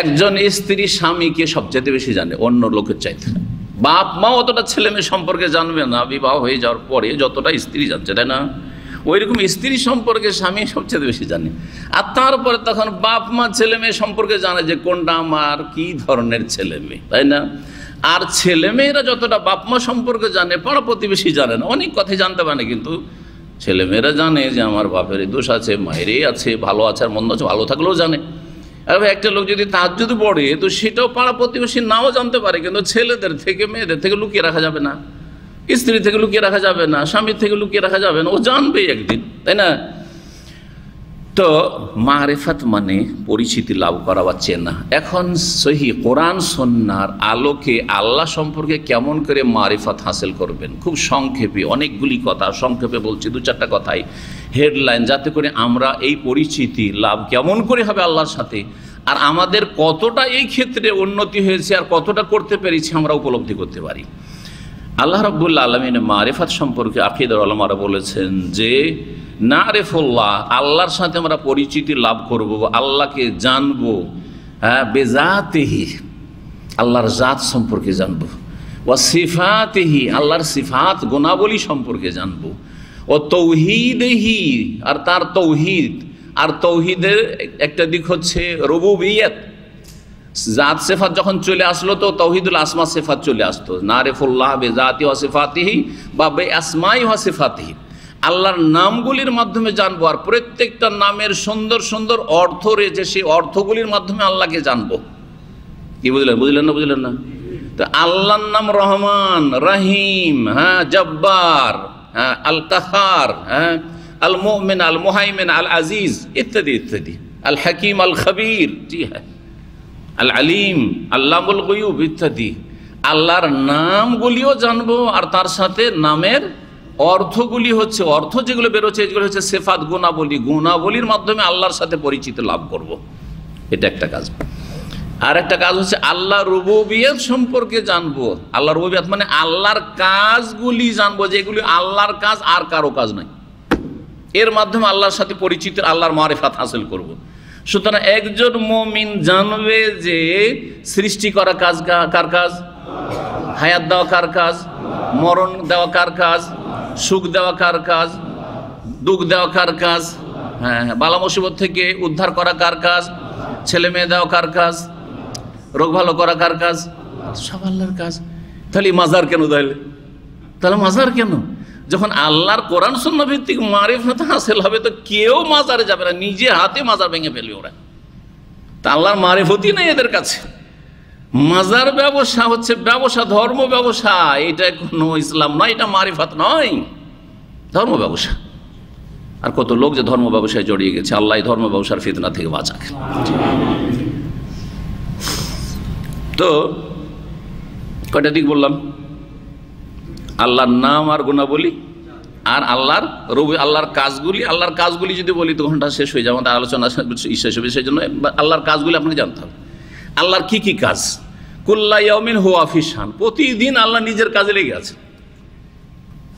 একজন স্ত্রী স্বামীকে সবচেয়ে বেশি জানে অন্য লোকের চাইতে। বাপ মা অতটা ছেলে মেয়ে সম্পর্কে জানবে না বিবাহ হয়ে যাওয়ার পরে, যতটা স্ত্রী জানছে, তাই না? ওইরকম স্ত্রী সম্পর্কে স্বামী সবচেয়ে বেশি জানে। আর তারপরে তখন বাপ মা ছেলে মেয়ে সম্পর্কে জানে যে কোনটা আমার কি ধরনের ছেলে মেয়ে, তাই না? আর ছেলে মেয়েরা যতটা বাপ মা সম্পর্কে জানে পাড়া প্রতিবেশী জানে না, অনেক কথাই জানতে পারে, কিন্তু ছেলে মেয়েরা জানে যে আমার বাপের দোষ আছে, মায়েরই আছে, ভালো আছে আর মন্দ আছে, ভালো থাকলেও জানে। আর একটা লোক যদি তাহাজ্জুদ পড়ে তো সেটাও পাড়া প্রতিবেশী নাও জানতে পারে, কিন্তু ছেলেদের থেকে মেয়েদের থেকে লুকিয়ে রাখা যাবে না, স্ত্রী থেকে লুকিয়ে রাখা যাবে না, স্বামীর থেকে লুকিয়ে রাখা যাবে না, ও জানবেই একদিন, তাই না? তো মারিফাত মানে পরিচিতি লাভ করা বা চেনা। এখন সহি কোরআন সুন্নাহর আলোকে আল্লাহ সম্পর্কে কেমন করে মারিফাত হাসিল করবেন, খুব সংক্ষেপে, অনেকগুলি কথা সংক্ষেপে বলছি, দু চারটা কথাই হেডলাইন, যাতে করে আমরা এই পরিচিতি লাভ কেমন করে হবে আল্লাহর সাথে, আর আমাদের কতটা এই ক্ষেত্রে উন্নতি হয়েছে আর কতটা করতে পেরেছি আমরা উপলব্ধি করতে পারি। আল্লাহ রাব্বুল আলামিন মারিফাত সম্পর্কে আকীদার উলামারা বলেছেন যে নারিফুল্লাহ, আল্লাহর সাথে আমরা পরিচিতি লাভ করব, আল্লাহকে জানবো, হ্যাঁ, বেজাতিহি, আল্লাহর জাত সম্পর্কে জানবো, ওয়া সিফাতিহি, আল্লাহর সিফাত গুণাবলী সম্পর্কে জানবো, ও তৌহিদিহি, আর তার তৌহিদ। আর তৌহিদের একটা দিক হচ্ছে রুবুবিয়ত, জাত সিফাত যখন চলে আসলো তো তৌহিদুল আসমা সিফাত চলে আসতো, নারিফুল্লাহ বেজাতি ওয়া সিফাতিহি বা বে আসমাই ওয়া সিফাতিহি, আল্লাহর নামগুলির মাধ্যমে জানবো, আর প্রত্যেকটা নামের সুন্দর সুন্দর অর্থ রয়েছে, সেই অর্থগুলির মাধ্যমে আল্লাহকে জানবো। কি বুঝলেন? বুঝলেন না? বুঝলেন না? তো আল্লাহর নাম রহমান, রহিম, হ্যাঁ, জব্বার, হ্যাঁ, আল কাহার, হ্যাঁ, আল মুমিন, আল মুহাইমিন, আল আজিজ, ইত্যাদি ইত্যাদি, আল হাকিম, আল খবীর, জি হ্যাঁ, আল আলিম, আল্লামুল গুয়ুব ইত্যাদি। আল্লাহর নামগুলিও জানবো, আর তার সাথে নামের অর্থগুলি হচ্ছে, অর্থ যেগুলো বেরোচ্ছে এগুলো হচ্ছে সিফাত গুণাবলী, গুণাবলীর মাধ্যমে আল্লাহর সাথে পরিচিতি লাভ করব। এটা একটা কাজ। আর একটা কাজ হচ্ছে আল্লাহ রুবুবিয়ত সম্পর্কে জানবো। আল্লাহ রুবুবিয়ত মানে আল্লাহর কাজগুলি জানবো, যেগুলি আল্লাহর কাজ আর কারো কাজ নয়, এর মাধ্যমে আল্লাহর সাথে পরিচিতি, আল্লাহর মারিফাত হাসিল করব। সুতরাং একজন মুমিন জানবে যে সৃষ্টি করা কাজ কার কাজ, হায়াত দেওয়া কার কাজ, মরণ দেওয়া কার কাজ, সুখ দেওয়া কার কাজ, দুঃখ দেওয়া কার কাজ, হ্যাঁ, বালা মুসিবত থেকে উদ্ধার করা কার কাজ, ছেলে মেয়ে দেওয়া কার কাজ, রোগ ভালো করা কার কাজ, সব আল্লাহর কাজ। তাহলে মাজার কেন দেয়? তাহলে মাজার কেন? যখন আল্লাহর কোরআন সুন্নাহ ভিত্তিক মারিফাত হাসিল হবে তো কেউ মাজারে যাবে না, নিজে হাতে মাজার ভেঙে ফেলবে ওরা। তা আল্লাহর মারিফতই নেই এদের কাছে। মাজার ব্যবসা হচ্ছে ব্যবসা, ধর্ম ব্যবসা, এটা কোনো ইসলাম নয়, এটা মারিফাত নয়, ধর্ম ব্যবসা। আর কত লোক যে ধর্ম ব্যবসায় জড়িয়ে গেছে, আল্লাহ ধর্ম ব্যবসার ফিতনা থেকে বাঁচাক। তো কয়টা দিক বললাম? আল্লাহর নাম আর গুণাবলী, আর আল্লাহর রবি, আল্লাহর কাজগুলি। আল্লাহর কাজগুলি যদি বলি তো ঘন্টা শেষ হয়ে যাবে, আমাদের আলোচনা শেষ হবে, সেই জন্য আল্লাহর কাজগুলি আপনাকে জানতে হবে। আল্লাহর কি কি কাজ? কুল্লা ইয়াউমিন হুয়া ফি শান, প্রতিদিন আল্লাহ নিজের কাজে লেগে আছে,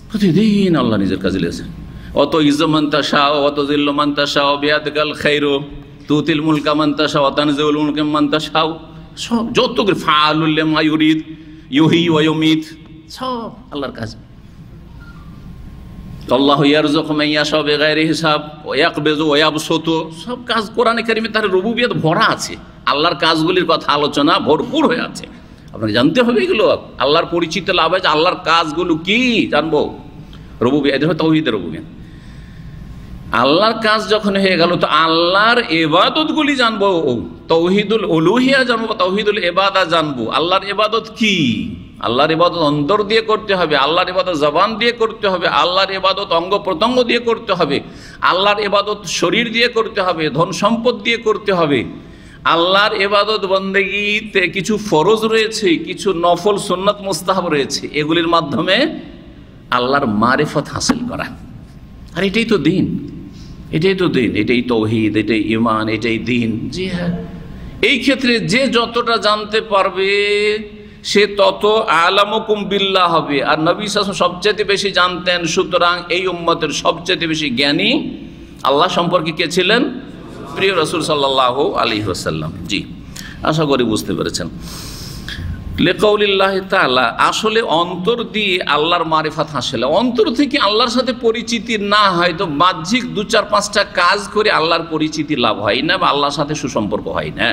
প্রতিদিন আল্লাহ নিজের কাজে লেগেছে। অত ইজ্জু মান তাশা, অত জিল্লু মান তাশা, বিয়াদিকাল খায়রু, তুতিল মুলকা মান তাশা, ওয়া তানজিউল মুলকা মান তাশা, সব যত ফাআলুল লিমা ইউরিদ, ইউহি ওয়া ইউমিত, সব আল্লাহর কাজ। আল্লাহু ইয়ারযুকু মান ইয়াশা বিগাইরি হিসাব ওয়া ইয়াকবিযু ওয়া ইয়াবসুতু, সব কাজ কোরআনে কারিমে তার রুবুবিয়ত ভরা আছে। আল্লাহর কাজগুলির কথা আলোচনা ভরপুর হয়ে আছে, আপনাকে জানতে হবে এগুলো। আল্লাহর পরিচিতি লাভ হয়েছে, আল্লাহর কাজগুলো কি জানবো, রুবুবিয়ত, তাওহীদের রুবুবিয়ত। আল্লাহর কাজ যখন হয়ে গেল তো আল্লাহর ইবাদতগুলি জানবো, তাওহীদুল উলুহিয়া জানবো, তাওহীদুল ইবাদা জানবো। আল্লাহর ইবাদত কি? আল্লাহর ইবাদত অন্তর দিয়ে করতে হবে, আল্লাহর ইবাদত জবান দিয়ে করতে হবে, আল্লাহর ইবাদত অঙ্গ প্রত্যঙ্গ দিয়ে করতে হবে, আল্লাহর ইবাদত শরীর দিয়ে করতে হবে, ধন সম্পদ দিয়ে করতে হবে। আল্লাহর ইবাদত বন্দেগীতে কিছু ফরজ রয়েছে, কিছু নফল সুন্নাত মুস্তাহাব রয়েছে, এগুলির মাধ্যমে আল্লাহর মারিফত হাসিল করা। আর এটাই তো দিন, এটাই তো দিন, এটাই তৌহিদ, এটাই ঈমান, এটাই দিন। জি হ্যাঁ, এই ক্ষেত্রে যে যতটা জানতে পারবে সে তত আলামুকুম বিল্লাহ হবে। আর নবী সাল্লাল্লাহু আলাইহি ওয়াসাল্লাম সবচেয়ে বেশি জানতেন, সুতরাং এই উম্মতের সবচেয়ে বেশি জ্ঞানী আল্লাহ সম্পর্কে কে ছিলেন? প্রিয় রাসূল সাল্লাল্লাহু আলাইহি ওয়াসাল্লাম। জি, আশা করি বুঝতে পেরেছেন। লিকাউলিল্লাহি তাআলা, আসলে অন্তর দিয়ে আল্লাহর মারিফাত হাসিল। অন্তর থেকে আল্লাহর সাথে পরিচিতি না হয় তো বাহ্যিক 2-4-5টা কাজ করে আল্লাহর পরিচিতি লাভ হয় না, বা আল্লাহর সাথে সুসম্পর্ক হয় না।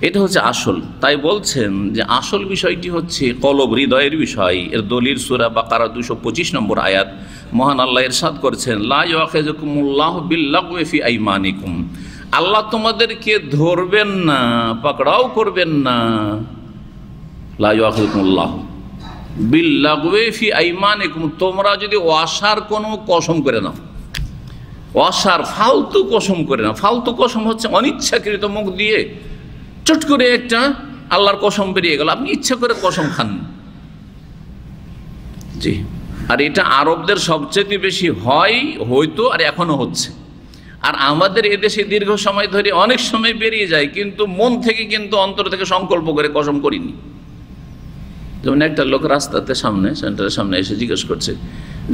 এটা হচ্ছে আসল। তাই বলছেন যে আসল বিষয়টি হচ্ছে কলব, হৃদয়ের বিষয়। এর দলিল সূরা বাকারা 225 নম্বর আয়াত। মহান আল্লাহ ইরশাদ করেছেন, লা ইউআখিযুকুমুল্লাহু বিল্লাগওয়ি ফি আইমানিকুম, আল্লাহ তোমাদেরকে ধরবেন না, পাকড়াও করবেন না। লা ইউআখিযুকুমুল্লাহু বিল্লাগওয়ি ফি আইমানিকুম, তোমরা যদি ওয়াসার কোনো কসম করে নাও, ওয়াসার ফালতু কসম করে নাও। ফালতু কসম হচ্ছে অনিচ্ছাকৃত মুখ দিয়ে চট করে একটা আল্লাহর কসম বেরিয়ে গেল, আপনি ইচ্ছা করে কসম খান। জি, আর এটা আরবদের সবচেয়ে বেশি হয়, হয়তো আর এখনো হচ্ছে। আর আমাদের এদেশে দীর্ঘ সময় ধরে অনেক সময় বেরিয়ে যায়, কিন্তু মন থেকে, কিন্তু অন্তর থেকে সংকল্প করে কসম করিনি। যেমন একটা লোক রাস্তাতে সামনে, সেন্টারের সামনে এসে জিজ্ঞেস করছে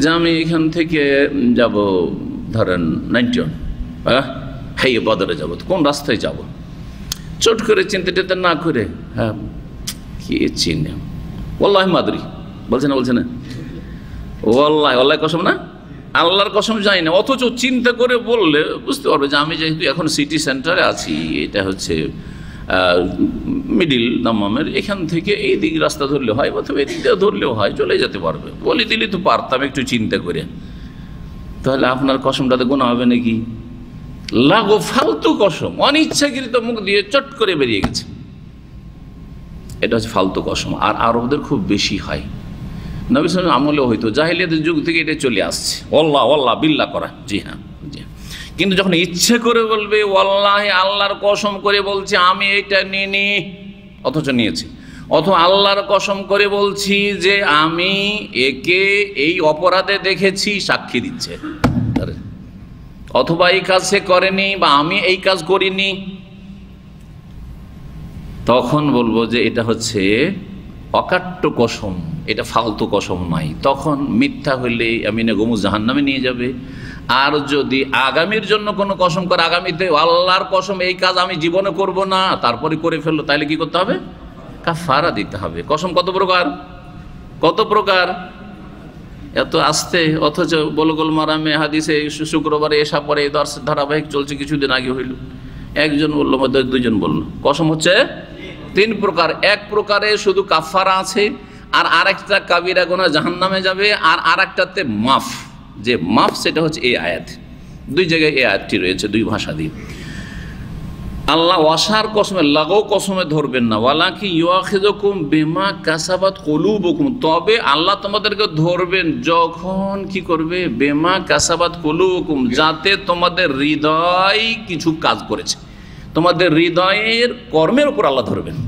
যে আমি এখান থেকে যাব ধরেন 91, হ্যাঁ বদরে যাব, কোন রাস্তায় যাব? চট করে চিন্তা টিন্তা না করে, হ্যাঁ কি চিনে, ওয়াল্লাহি মাদরি বলছে না, বলছে না, ওয়াল্লাহি, ওয়াল্লাহি কসম না, আল্লাহর কসম জানি না। অথচ চিন্তা করে বললে বুঝতে পারবে যে আমি যেহেতু এখন সিটি সেন্টারে আছি, এটা হচ্ছে মিডিল দাম্মামের, এখান থেকে এই দিক রাস্তা ধরলে হয়, অথবা এই দিক দিয়ে ধরলেও হয়, চলে যেতে পারবে। বলে দিলে তো পারতাম একটু চিন্তা করে। তাহলে আপনার কসমটাতে গুনাহ হবে নাকি? লাগো ফালতু কসম, অনিচ্ছাকৃত মুখ দিয়ে চট করে বেরিয়ে গেছে, এটা হচ্ছে ফালতু কসম। আর আরবদের খুব বেশি হয়, নবী সাল্লাল্লাহু আলাইহি ওয়াসাল্লাম আমলেও হয়তো, জাহেলিয়াতের যুগ থেকে এটা চলে আসছে, ওয়াল্লাহ ওয়াল্লাহ বিল্লাহ করা। জি হ্যাঁ, জি। কিন্তু যখন ইচ্ছে করে বলবে ওয়াল্লাহি, আল্লাহর কসম করে বলছি আমি এটা নিইনি, অথচ নিয়েছি, অথবা আল্লাহর কসম করে বলছি যে আমি একে এই অপরাধে দেখেছি, সাক্ষী দিচ্ছে, অথবা এই কাজ সে করেনি, বা আমি এই কাজ করিনি, তখন বলবো যে এটা হচ্ছে অকাট্য কসম, এটা ফালতু কসম নয়। তখন মিথ্যা হইলে আমিনে গুমুজ জাহান্নামে নিয়ে যাবে। আর যদি আগামীর জন্য কোনো কসম করে, আগামীতে আল্লাহর কসম এই কাজ আমি জীবনে করব না, তারপরে করে ফেললো, তাহলে কি করতে হবে? কাফারা দিতে হবে। কসম কত প্রকার, কত প্রকার, এত আসতে। অথচ বুলুগুল মারামে হাদিসে শুক্রবারে এসা পরে এই দর্শের ধারাবাহিক চলছে, কিছুদিন আগে হইল, একজন বললো, মধ্যে দুইজন বললো, কসম হচ্ছে 3 প্রকার। এক প্রকারে শুধু কাফারা আছে, আর আরেকটা কাবিরা গুনাহ জাহান্নামে যাবে, আর আরেকটাতে মাফ। যে মাফ সেটা হচ্ছে এই আয়াত, 2 জায়গায় এই আয়াতটি রয়েছে, 2 ভাষা দিয়ে। আল্লাহ ওয়াসার কসমে, লাগাও কসমে ধরবেন না, ওয়ালাকি ইউআখিযুকুম বিমা কাসাবাত কুলুবুকুম, তবে আল্লাহ তোমাদেরকে ধরবেন যখন কি করবে, বিমা কাসাবাত কুলুবুকুম, যাতে তোমাদের হৃদয় কিছু কাজ করেছে, তোমাদের হৃদয়ের কর্মের উপর আল্লাহ ধরবেন।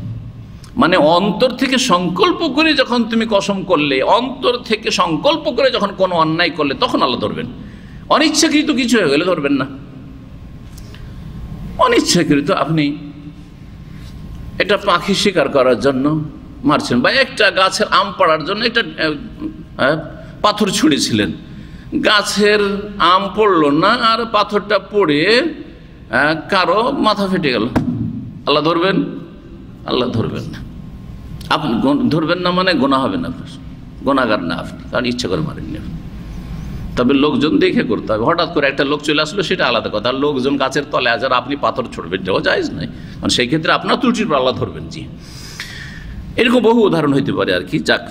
মানে অন্তর থেকে সংকল্প করে যখন তুমি কসম করলে, অন্তর থেকে সংকল্প করে যখন কোনো অন্যায় করলে, তখন আল্লাহ ধরবেন। অনিচ্ছাকৃত কিছু হয়ে গেলে ধরবেন না। অনিচ্ছাকৃত আপনি একটা পাখি শিকার করার জন্য মারছেন, বা একটা গাছের আম পাড়ার জন্য একটা পাথর ছুঁড়েছিলেন, গাছের আম পড়লো না, আর পাথরটা পড়ে কারো মাথা ফেটে গেল, আল্লাহ ধরবেন? আল্লাহ ধরবেন না। আপনি ধরবেন না মানে গোনা হবে না, আপনার গোনাগার না আপনি, কারণ ইচ্ছা করে মারেননি আপনি। তবে লোকজন দেখে করতে হবে। হঠাৎ করে একটা লোক চলে আসলো, সেটা আলাদা কথা। আর লোকজন গাছের তলে আছে, আর আপনি পাথর ছুড়বেন, যাওয়া জায়েজ নাই, মানে সেই ক্ষেত্রে আপনার ত্রুটির পর আল্লাহ ধরবেন। জি, এরকম বহু উদাহরণ হইতে পারে আর কি। যাক,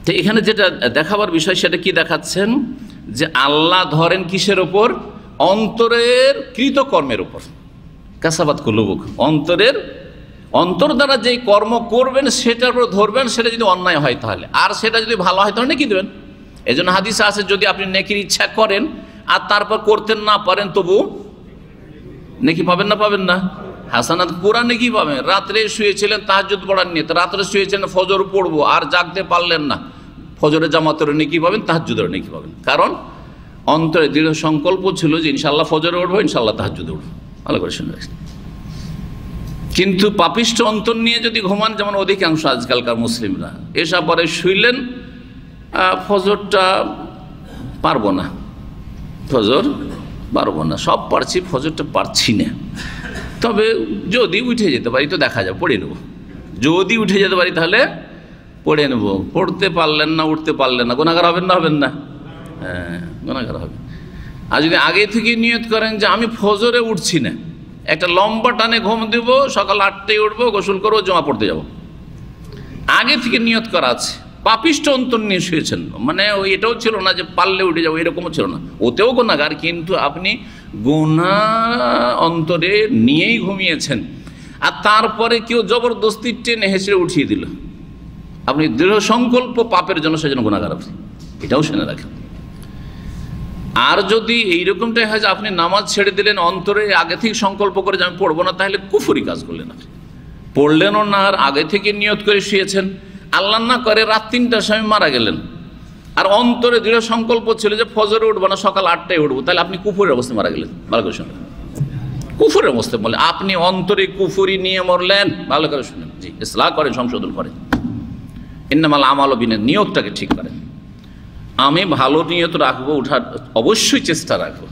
তো এখানে যেটা দেখাবার বিষয়, সেটা কি দেখাচ্ছেন, যে আল্লাহ ধরেন কিসের ওপর? অন্তরের কৃতকর্মের উপর। কাসাবাত কুলুবুক, অন্তরের, অন্তর দ্বারা যেই কর্ম করবেন সেটার উপর ধরবেন। সেটা যদি অন্যায় হয় তাহলে, আর সেটা যদি ভালো হয় তাহলে নেকি দেবেন। এই জন্য হাদিসে আছে, যদি আপনি নেকির ইচ্ছা করেন আর তারপর করতে না পারেন, তবু নেকি পাবেন না? পাবেন না? হাসানাত পুরা নেকি পাবেন। রাত্রে শুয়েছিলেন, তাহাজ্জুদ পড়াননি, তো রাত্রে শুয়েছিলেন ফজর পড়বো, আর জাগতে পারলেন না, ফজরের জামাতের নেকি পাবেন, তাহাজ্জুদের নেকি পাবেন। কারণ অন্তরে দৃঢ় সংকল্প ছিল যে ইনশাল্লাহ ফজরে উঠবো, ইনশাল্লাহ তাহাজ্জুদে উঠবো। ভালো করে শুনে রাখছেন। কিন্তু পাপিষ্ঠ অন্তর নিয়ে যদি ঘুমান, যেমন অধিকাংশ আজকালকার মুসলিমরা, এসব পরে শুইলেন ফজরটা পারবো না, ফজর পারবো না, সব পারছি ফজরটা পারছি না, তবে যদি উঠে যেতে পারি তো দেখা যাবে, পড়ে নেব, যদি উঠে যেতে পারি তাহলে পড়ে নেব। পড়তে পারলেন না, উঠতে পারলেন না, গুনাহগার হবেন না, হবেন না? হ্যাঁ, গুনাহগার হবে। আর যদি আগে থেকে নিয়ত করেন যে আমি ফজরে উঠছি না, একটা লম্বা টানে ঘুম দেব, সকাল 8টায় উঠবো, গোসল করবো, জমা পড়তে যাব, আগে থেকে নিয়ত করা আছে, পাপিষ্ঠ অন্তর নিয়ে শুয়েছেন, মানে ওই এটাও ছিল না যে পারলে উঠে যাবো, এরকমও ছিল না, ওতেও গুনাহগার, কিন্তু আপনি গুনাহ অন্তরে নিয়েই ঘুমিয়েছেন। আর তারপরে কেউ জবরদস্তি টেনে হেসে উঠিয়ে দিল, আপনি দৃঢ় সংকল্প পাপের জন্য, সেজন্য গুনাহগার আপনি, এটাও শুনে রাখেন। আর যদি এইরকমটাই হয় যে আপনি নামাজ ছেড়ে দিলেন, অন্তরে আগে থেকে সংকল্প করে যে আমি পড়বো না, তাহলে কুফরি কাজ করলেন, আপনি পড়লেনও না, আর আগে থেকে নিয়ত করে শুয়েছেন, আল্লাহ না করে রাত 3টার সময় মারা গেলেন, আর অন্তরে দৃঢ় সংকল্প ছিল যে ফজরে উঠবো না, সকাল 8টায় উঠবো, তাহলে আপনি কুফরের অবস্থায় মারা গেলেন। ভালো করে শুনেন, কুফরের অবস্থায় বলে আপনি অন্তরে কুফরি নিয়ে মরলেন। ভালো করে শুনেন, জি, ইসলাহ করেন, সংশোধন করেন, ইন্নামাল আমালু বিনিয়াত, নিয়তটাকে ঠিক করেন। আমি ভালো নিয়ত রাখবো, উঠার অবশ্যই চেষ্টা রাখবো,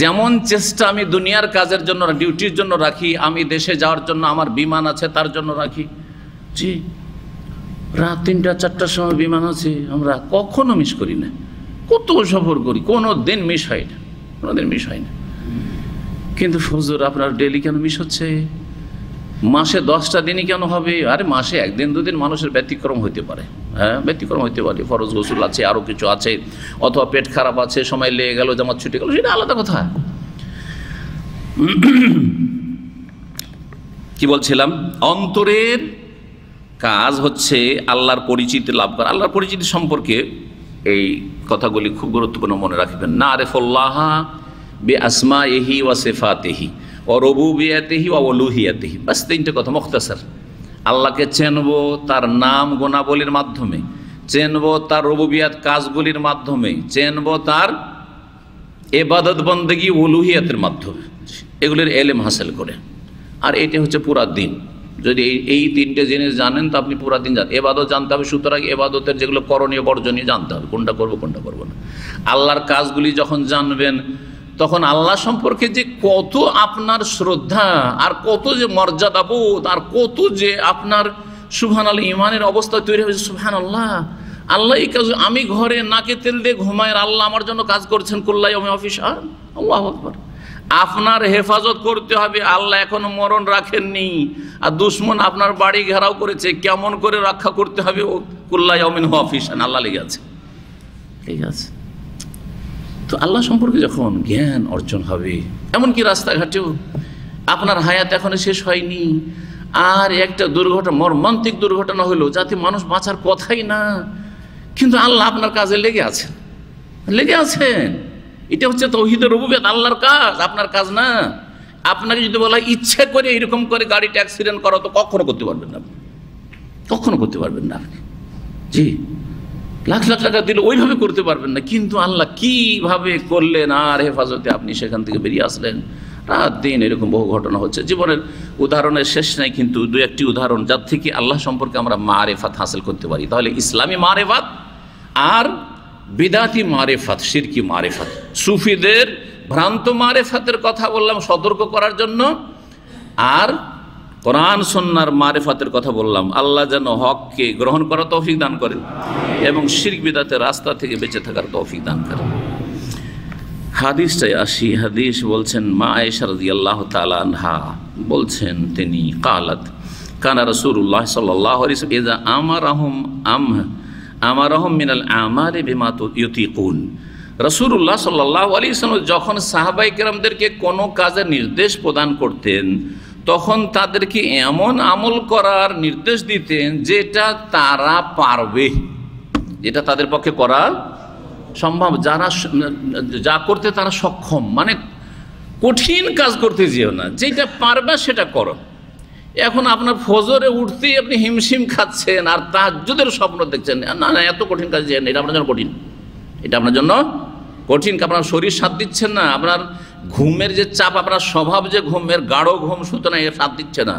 যেমন চেষ্টা আমি দুনিয়ার কাজের জন্য, ডিউটির জন্য রাখি, আমি দেশে যাওয়ার জন্য আমার বিমান আছে তার জন্য রাখি, জি, রাত 3টা-4টার সময় বিমান আছে, আমরা কখনো মিস করি না, কত সফর করি, কোনো দিন মিস হয় না, কোনো দিন মিস হয় না। কিন্তু ফজর আপনার ডেলি কেন মিস হচ্ছে? মাসে 10টা দিনই কেন হবে? আরে মাসে 1-2 দিন মানুষের ব্যতিক্রম হইতে পারে, হ্যাঁ ব্যতিক্রম হইতে পারে, ফরজ গোসল আছে, আরও কিছু আছে, অথবা পেট খারাপ আছে, সময় লেগে গেল, জামাত ছুটে গেল, সেটা আলাদা কথা। কি বলছিলাম? অন্তরের কাজ হচ্ছে আল্লাহর পরিচিতি লাভ করা। আল্লাহর পরিচিতি সম্পর্কে এই কথাগুলি খুব গুরুত্বপূর্ণ, মনে রাখবেন। না আরিফুল্লাহ বি আসমাইহি ওয়া সিফাতিহি ওয়া রুবুবিয়াতিহি ওয়া উলুহিয়াতিহি, বাস 3টে কথা, মুখতাসার। আল্লাহকে চেনব তার নাম গুণাবলীর মাধ্যমে, চেনব তার রুবুবিয়াত কাজগুলির মাধ্যমে, চেনব তার ইবাদত বন্দেগী উলুহিয়াতের মাধ্যমে, এগুলির এলেম হাসিল করে। আর এটা হচ্ছে পুরা দিন। যদি এই 3টে জিনিস জানেন তো আপনি পুরা দিন জানেন। এবাদত জানতে হবে, সুতরাং এবাদতের যেগুলো করণীয় বর্জনীয় জানতে হবে, কোনটা করবো কোনটা করবো না। আল্লাহর কাজগুলি যখন জানবেন, তখন আল্লাহ সম্পর্কে যে কত আপনার শ্রদ্ধা, আর কত যে মর্যাদাবোধ, আর কত যে আপনার সুবহানাল্লাহ ইমানের অবস্থা তৈরি হয়েছে। সুবহানাল্লাহ, আল্লাহ এই কাজ, আমি ঘরে নাকে তেল দিয়ে ঘুমাই, আল্লাহ আমার জন্য কাজ করছেন, কুল্লাই আমি অফিস, আল্লাহু আকবার। আপনার হেফাজত করতে হবে, আল্লাহ এখনো মরণ রাখেননি, আর দুশ্মন আপনার বাড়ি ঘেরাও করেছে, কেমন করে রক্ষা করতে হবে, ও কুল্লাই অমিন অফিস, আল্লাহ লেগে আছে, ঠিক আছে। তো আল্লাহ সম্পর্কে যখন জ্ঞান অর্জন হবে, এমনকি রাস্তাঘাটেও আপনার হায়াত এখনো শেষ হয়নি, আর একটা দুর্ঘটনা, মর্মান্তিক দুর্ঘটনা হলো, যাতে মানুষ বাঁচার কথাই না, কিন্তু আল্লাহ আপনার কাজে লেগে আছেন, লেগে আছেন। এটা হচ্ছে তাওহীদের রুবুবিয়ত, আল্লাহর কাজ, আপনার কাজ না। আপনাকে যদি বলা ইচ্ছে করে এরকম করে গাড়িটা অ্যাক্সিডেন্ট করা, তো কখনো করতে পারবেন না, কখনো করতে পারবেন না আপনি, জি, লাখ লাখ টাকা দিলে ওইভাবে করতে পারবেন না। কিন্তু আল্লাহ কিভাবে করলেন, আর হেফাজতে আপনি সেখান থেকে বেরিয়ে আসলেন। রাত দিন এরকম বহু ঘটনা হচ্ছে, জীবনের উদাহরণের শেষ নাই, কিন্তু 2-1টি উদাহরণ যার থেকে আল্লাহ সম্পর্কে আমরা মারেফাত হাসিল করতে পারি। তাহলে ইসলামী মারেফাত আর বিদাতি মারেফাত, শিরকি মারেফাত, সুফিদের ভ্রান্ত মারেফাতের কথা বললাম সতর্ক করার জন্য, আর কোরআন সুন্নাহর মারেফাতের কথা বললাম। আল্লাহ যেন হককে গ্রহণ করার তৌফিক দান করেন এবং শিরক বিদআতের রাস্তা থেকে বেঁচে থাকার তৌফিক দান করেন। হাদিসটাই আসি। হাদিস বলছেন, মা আয়েশা রাদিয়াল্লাহু তাআলা আনহা বলছেন, তিনি কালাত কানা রাসূলুল্লাহ সাল্লাল্লাহু আলাইহি ওয়াসাল্লাম ইযা আমারহুম মিনাল আমালি বিমা ইউতিকুন। রাসূলুল্লাহ সাল্লাল্লাহু আলাইহি ওয়াসাল্লাম যখন সাহাবায়ে কেরামদেরকে কোনো কাজের নির্দেশ প্রদান করতেন, তখন তাদেরকে এমন আমল করার নির্দেশ দিতেন যেটা তারা পারবে, যেটা তাদের পক্ষে করা সম্ভব, যারা যা করতে তারা সক্ষম। মানে কঠিন কাজ করতে যেও না, যেটা পারবে সেটা করো। এখন আপনার ফজরে উঠতেই আপনি হিমশিম খাচ্ছেন আর তাহাজ্জুদের স্বপ্ন দেখছেন, না না এত কঠিন কাজ যেন, এটা আপনার জন্য কঠিন, এটা আপনার জন্য কঠিন। আপনার শরীর সাথ দিচ্ছেন না, আপনার ঘুমের যে চাপ, আপনার স্বভাব যে ঘুমের গাঢ় ঘুম, সুতরাং এর সাথ দিচ্ছে না,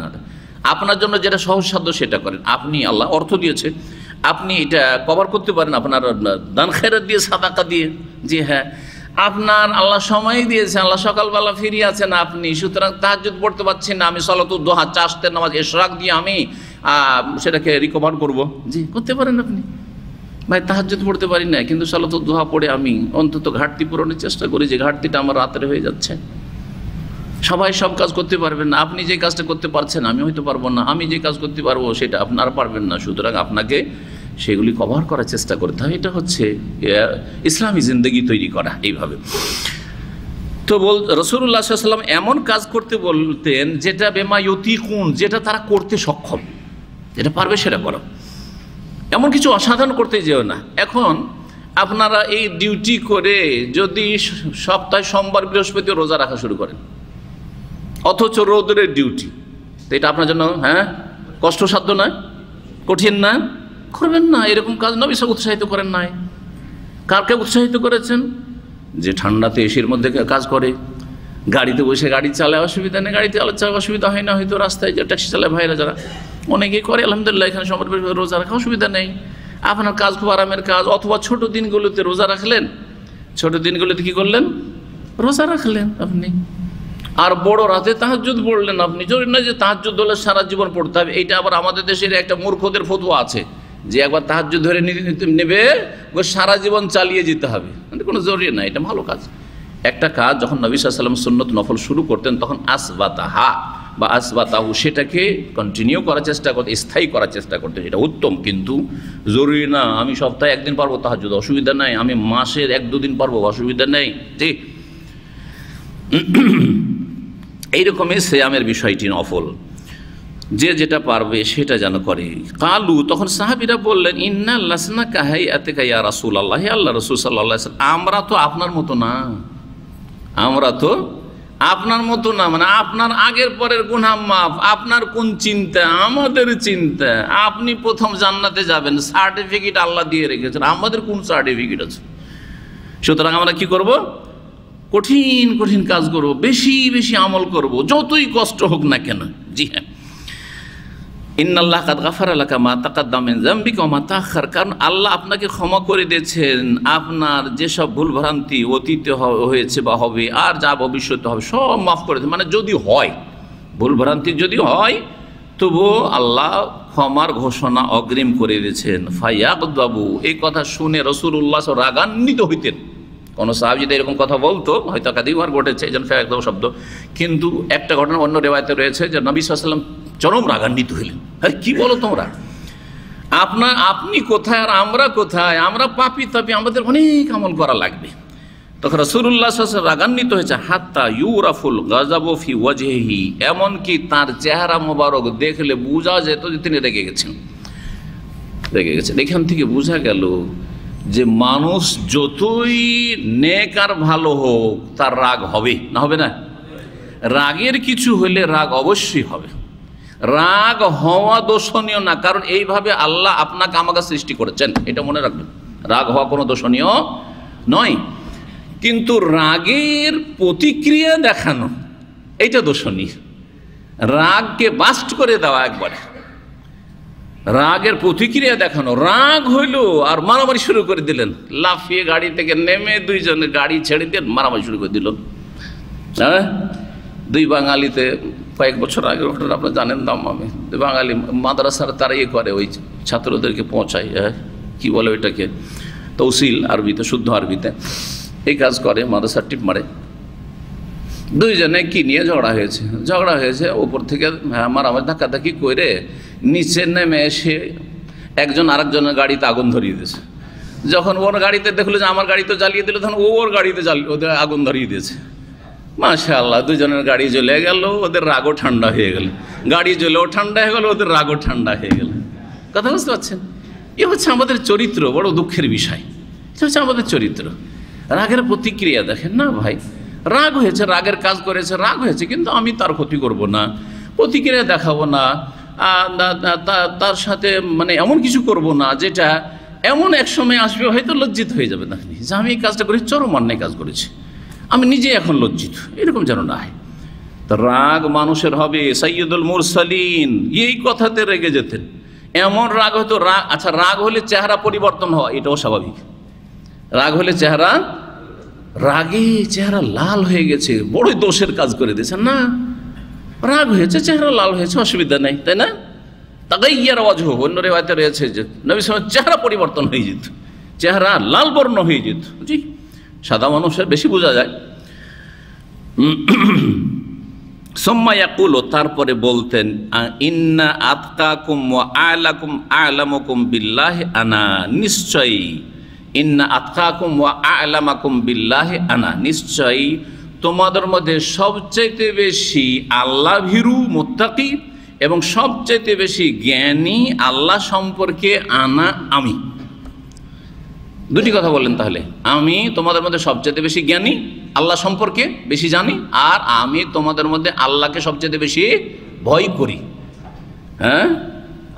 আপনার জন্য যেটা সহজসাধ্য সেটা করেন। আপনি আল্লাহ অর্থ দিয়েছে, আপনি এটা কভার করতে পারেন আপনার দান খেরাত দিয়ে, সাদাকা দিয়ে। জি হ্যাঁ, আপনার আল্লাহ সময় দিয়েছে, আল্লাহ সকালবেলা ফিরিয়ে আছেন আপনি, সুতরাং তাহাজ্জুদ পড়তে পারছেন না, আমি সালাতুদ দুহা, চাষতের নামাজ, ইশরাক দিয়ে আমি সেটাকে রিকভার করব। জি, করতে পারেন আপনি। ভাই তাহাজ্জুদ পড়তে পারি না, কিন্তু সালাতুদ দুহা পড়ে আমি অন্তত ঘাটতি পূরণের চেষ্টা করি, যে ঘাটতিটা আমার রাতের হয়ে যাচ্ছে। সবাই সব কাজ করতে পারবেন না, আপনি যে কাজটা করতে পারছেন আমি হয়তো পারবো না, আমি যে কাজ করতে পারবো সেটা আপনারা পারবেন না, সুতরাং আপনাকে সেগুলি কভার করার চেষ্টা করতে হয়। এটা হচ্ছে ইসলামী জিন্দগি তৈরি করা এইভাবে। তো রাসূলুল্লাহ সাল্লাল্লাহু আলাইহি ওয়াসাল্লাম এমন কাজ করতে বলতেন যেটা বেমা ইউতিকুন, যেটা তারা করতে সক্ষম, যেটা পারবে সেটা করো, এমন কিছু অসাধারণ করতে যেও না। এখন আপনারা এই ডিউটি করে যদি সপ্তাহে সোমবার বৃহস্পতি রোজা রাখা শুরু করেন, অথচ রোদ্রের ডিউটি, তো এটা আপনার জন্য কষ্টসাধ্য নয়, কঠিন না? করবেন না। এরকম কাজ নবী সাল্লাল্লাহু আলাইহি ওয়াসাল্লাম উৎসাহিত করেন নাই। কারকে উৎসাহিত করেছেন? যে ঠান্ডাতে এসির মধ্যে কাজ করে, গাড়িতে বসে গাড়ি চালায় অসুবিধা নেই, গাড়িতে চালায় অসুবিধা হয় না, হয়তো রাস্তায় যে ট্যাক্সি চালায় ভাইরা যারা অনেকেই করে, আলহামদুলিল্লাহ, এখানে সোমবার রোজা রাখা অসুবিধা নেই, আপনার কাজ খুব আরামের কাজ। অথবা ছোট দিনগুলোতে রোজা রাখলেন, ছোট দিনগুলোতে কি করলেন? রোজা রাখলেন আপনি। আর বড় রাতে তাহাজ্জুদ পড়লেন আপনি। জরুরি না যে তাহাজ্জুদ হলে সারা জীবন পড়তে হবে। এইটা আবার আমাদের দেশের একটা মূর্খদের ফতোয়া আছে যে একবার তাহাজ্জুদ ধরে নেবে সারা জীবন চালিয়ে যেতে হবে, কোনো জরুরি না। এটা ভালো কাজ। একটা কাজ যখন নবী সাল্লাল্লাহু আলাইহি ওয়াসাল্লাম সুন্নত নফল শুরু করতেন তখন আসবাতাহা বা আসবাতাহু, সেটাকে কন্টিনিউ করার চেষ্টা করতেন, স্থায়ী করার চেষ্টা করতেন। এটা উত্তম, কিন্তু জরুরি না আমি সপ্তাহে একদিন পারবো তাহাজ্জুদ, অসুবিধা নাই, আমি মাসের 1-2 দিন পারবো, অসুবিধা নেই। ঠিক এইরকমই সিয়ামের বিষয়টি নফল, যে যেটা পারবে সেটা যেন করে। কালু, তখন সাহাবীরা বললেন, ইন্না লাসনা কাহাইয়াতিকা ইয়া রাসূলুল্লাহ, হে আল্লাহ রাসূল সাল্লাল্লাহু আলাইহি ওয়াসাল্লাম, আমরা তো আপনার মতো না, আমরা তো আপনার মতো না, মানে আপনার আগের পরের গুনাহ মাফ, আপনার কোন চিন্তা, আমাদের চিন্তা, আপনি প্রথম জান্নাতে যাবেন, সার্টিফিকেট আল্লাহ দিয়ে রেখেছেন, আমাদের কোন সার্টিফিকেট আছে? সুতরাং আমরা কি করব? কঠিন কঠিন কাজ করব, বেশি বেশি আমল করব, যতই কষ্ট হোক না কেন। জি হ্যাঁ, ইন্নাল্লাহ কাদ গাফারা লাকা মা তাকাদ্দামা মিন যামবিকা ওয়া মা তাআখার, কারণ আল্লাহ আপনাকে ক্ষমা করে দিয়েছেন আপনার যেসব ভুল ভ্রান্তি অতীতে হয়েছে বা হবে, আর যা ভবিষ্যতে হবে সব মাফ করে দেন। মানে যদি হয় ভুল ভ্রান্তি, যদি হয়, তবুও আল্লাহ ক্ষমার ঘোষণা অগ্রিম করে দিয়েছেন। ফায়াগদাবু, এই কথা শুনে রাসূলুল্লাহ রাগান্বিত হইতেন। কোনো সাহাবী যদি এরকম কথা বলতো, হয়তো একাধিকবার ঘটেছে এই জন্য ফায়াগদাবু শব্দ, কিন্তু একটা ঘটনা অন্য রিওয়ায়াতে রয়েছে যে নবী সাল্লাল্লাহু আলাইহি ওয়াসাল্লাম চরম রাগান্বিত হইলেন। আরে কি বলো তোমরা, আপনি কোথায় আর আমরা কোথায়, আমরা পাপী তাপী, আমাদের অনেক আমল করা লাগবে। তখন রাসূলুল্লাহ সাল্লাল্লাহু আলাইহি ওয়াসাল্লাম রাগান্বিত হয়েছে, হাত্তা ইউরাফুল গাযাবু ফি ওয়াজহিহি, এমনকি তার চেহারা মোবারক দেখলে বোঝা যেত যে তিনি রেগে গেছেন। এখান থেকে বোঝা গেল যে মানুষ যতই নেক আর ভালো হোক তার রাগ হবে না, হবে না? রাগের কিছু হলে রাগ অবশ্যই হবে। রাগ হওয়া দোষণীয় না, কারণ এইভাবে আল্লাহ আপনাকে আমাকে সৃষ্টি করেছেন, এটা মনে রাখবেন। রাগ হওয়া কোনো দোষণীয় নয়, কিন্তু রাগের প্রতিক্রিয়া দেখানো এইটা দোষণীয়। রাগকে বাস্ট করে দেওয়া, একবারে রাগের প্রতিক্রিয়া দেখানো, রাগ হইল আর মারামারি শুরু করে দিলেন, লাফিয়ে গাড়ি থেকে নেমে দুইজনে গাড়ি ছেড়ে দিয়ে মারামারি শুরু করে দিল। হ্যাঁ, দুই বাঙালিতে কয়েক বছর আগের ঘটনা আপনারা জানেন, আমি দুই বাঙালি মাদ্রাসার তারা করে ওই ছাত্রদেরকে পৌঁছায়, কি বলে ওইটাকে, তৌসিল আরবিতে, শুদ্ধ আরবিতে এই কাজ করে, মাদ্রাসার টিপ মারে। দুইজনে কি নিয়ে ঝগড়া হয়েছে, ওপর থেকে মারামারি ধাক্কাধাক্কি করে নিচে নেমে এসে একজন আরেকজনের গাড়িতে আগুন ধরিয়ে দিয়েছে। যখন ওর গাড়িতে দেখলো যে আমার গাড়ি তো জ্বালিয়ে দিল, তখন ওর গাড়িতে ওদের আগুন ধরিয়ে দিয়েছে। মাশাআল্লাহ, দুজনের গাড়ি জ্বলে গেল, ওদের রাগও ঠান্ডা হয়ে গেল, গাড়ি জ্বলেও ঠান্ডা হয়ে গেল, ওদের রাগও ঠান্ডা হয়ে গেল। কথা বুঝতে পারছেন? এ হচ্ছে আমাদের চরিত্র, বড় দুঃখের বিষয়। এটা হচ্ছে আমাদের চরিত্র। রাগের প্রতিক্রিয়া দেখেন না ভাই, রাগ হয়েছে, রাগের কাজ করেছে, রাগ হয়েছে, কিন্তু আমি তার ক্ষতি করব না, প্রতিক্রিয়া দেখাবো না, তার সাথে মানে এমন কিছু করব না যেটা এমন এক সময় আসবে হয়তো লজ্জিত হয়ে যাবে না যে আমি এই কাজটা করেছি, চরম অন্যায় কাজ করেছি, আমি নিজে এখন লজ্জিত, এরকম যেন না হয়। রাগ মানুষের হবে। সাইয়্যিদুল মুরসালিন এই কথাতে রেগে যেতেন। এমন রাগ হতো, রাগ আচ্ছা রাগ হলে চেহারা পরিবর্তন হয়, এটাও স্বাভাবিক। রাগ হলে চেহারা, রাগে চেহারা লাল হয়ে গেছে, বড়ই দোষের কাজ করে দিয়েছেন না, রাগ হয়েছে চেহারা লাল হয়েছে, অসুবিধা নেই, তাই না? তাগাইয়ার ওয়াজহু, অন্য রিওয়ায়াতে রয়েছে যে নবী সাল্লাল্লাহু আলাইহি ওয়াসাল্লাম চেহারা পরিবর্তন হয়ে যেত, চেহারা লাল বর্ণ হয়ে যেত। জি, সাদা মানুষের বেশি বোঝা যায়। সুম্মা ইয়াকুলু, তারপরে বলতেন, ইন্না আতকাকুম ওয়া আ'লাকুম আ'লামুকুম বিল্লাহি আনা, নিশ্চয়ই, ইন্না আতকাকুম ওয়া আ'লামাকুম বিল্লাহি আনা, নিশ্চয়ই তোমাদের মধ্যে সবচেয়ে বেশি আল্লাহ ভীরু মুত্তাকি এবং সবচেয়ে বেশি জ্ঞানী আল্লাহ সম্পর্কে আনা, আমি। দুটি কথা বললেন তাহলে, আমি তোমাদের মধ্যে সবচেয়ে বেশি জ্ঞানী, আল্লাহ সম্পর্কে বেশি জানি, আর আমি তোমাদের মধ্যে আল্লাহকে সবচেয়ে বেশি ভয় করি। হ্যাঁ,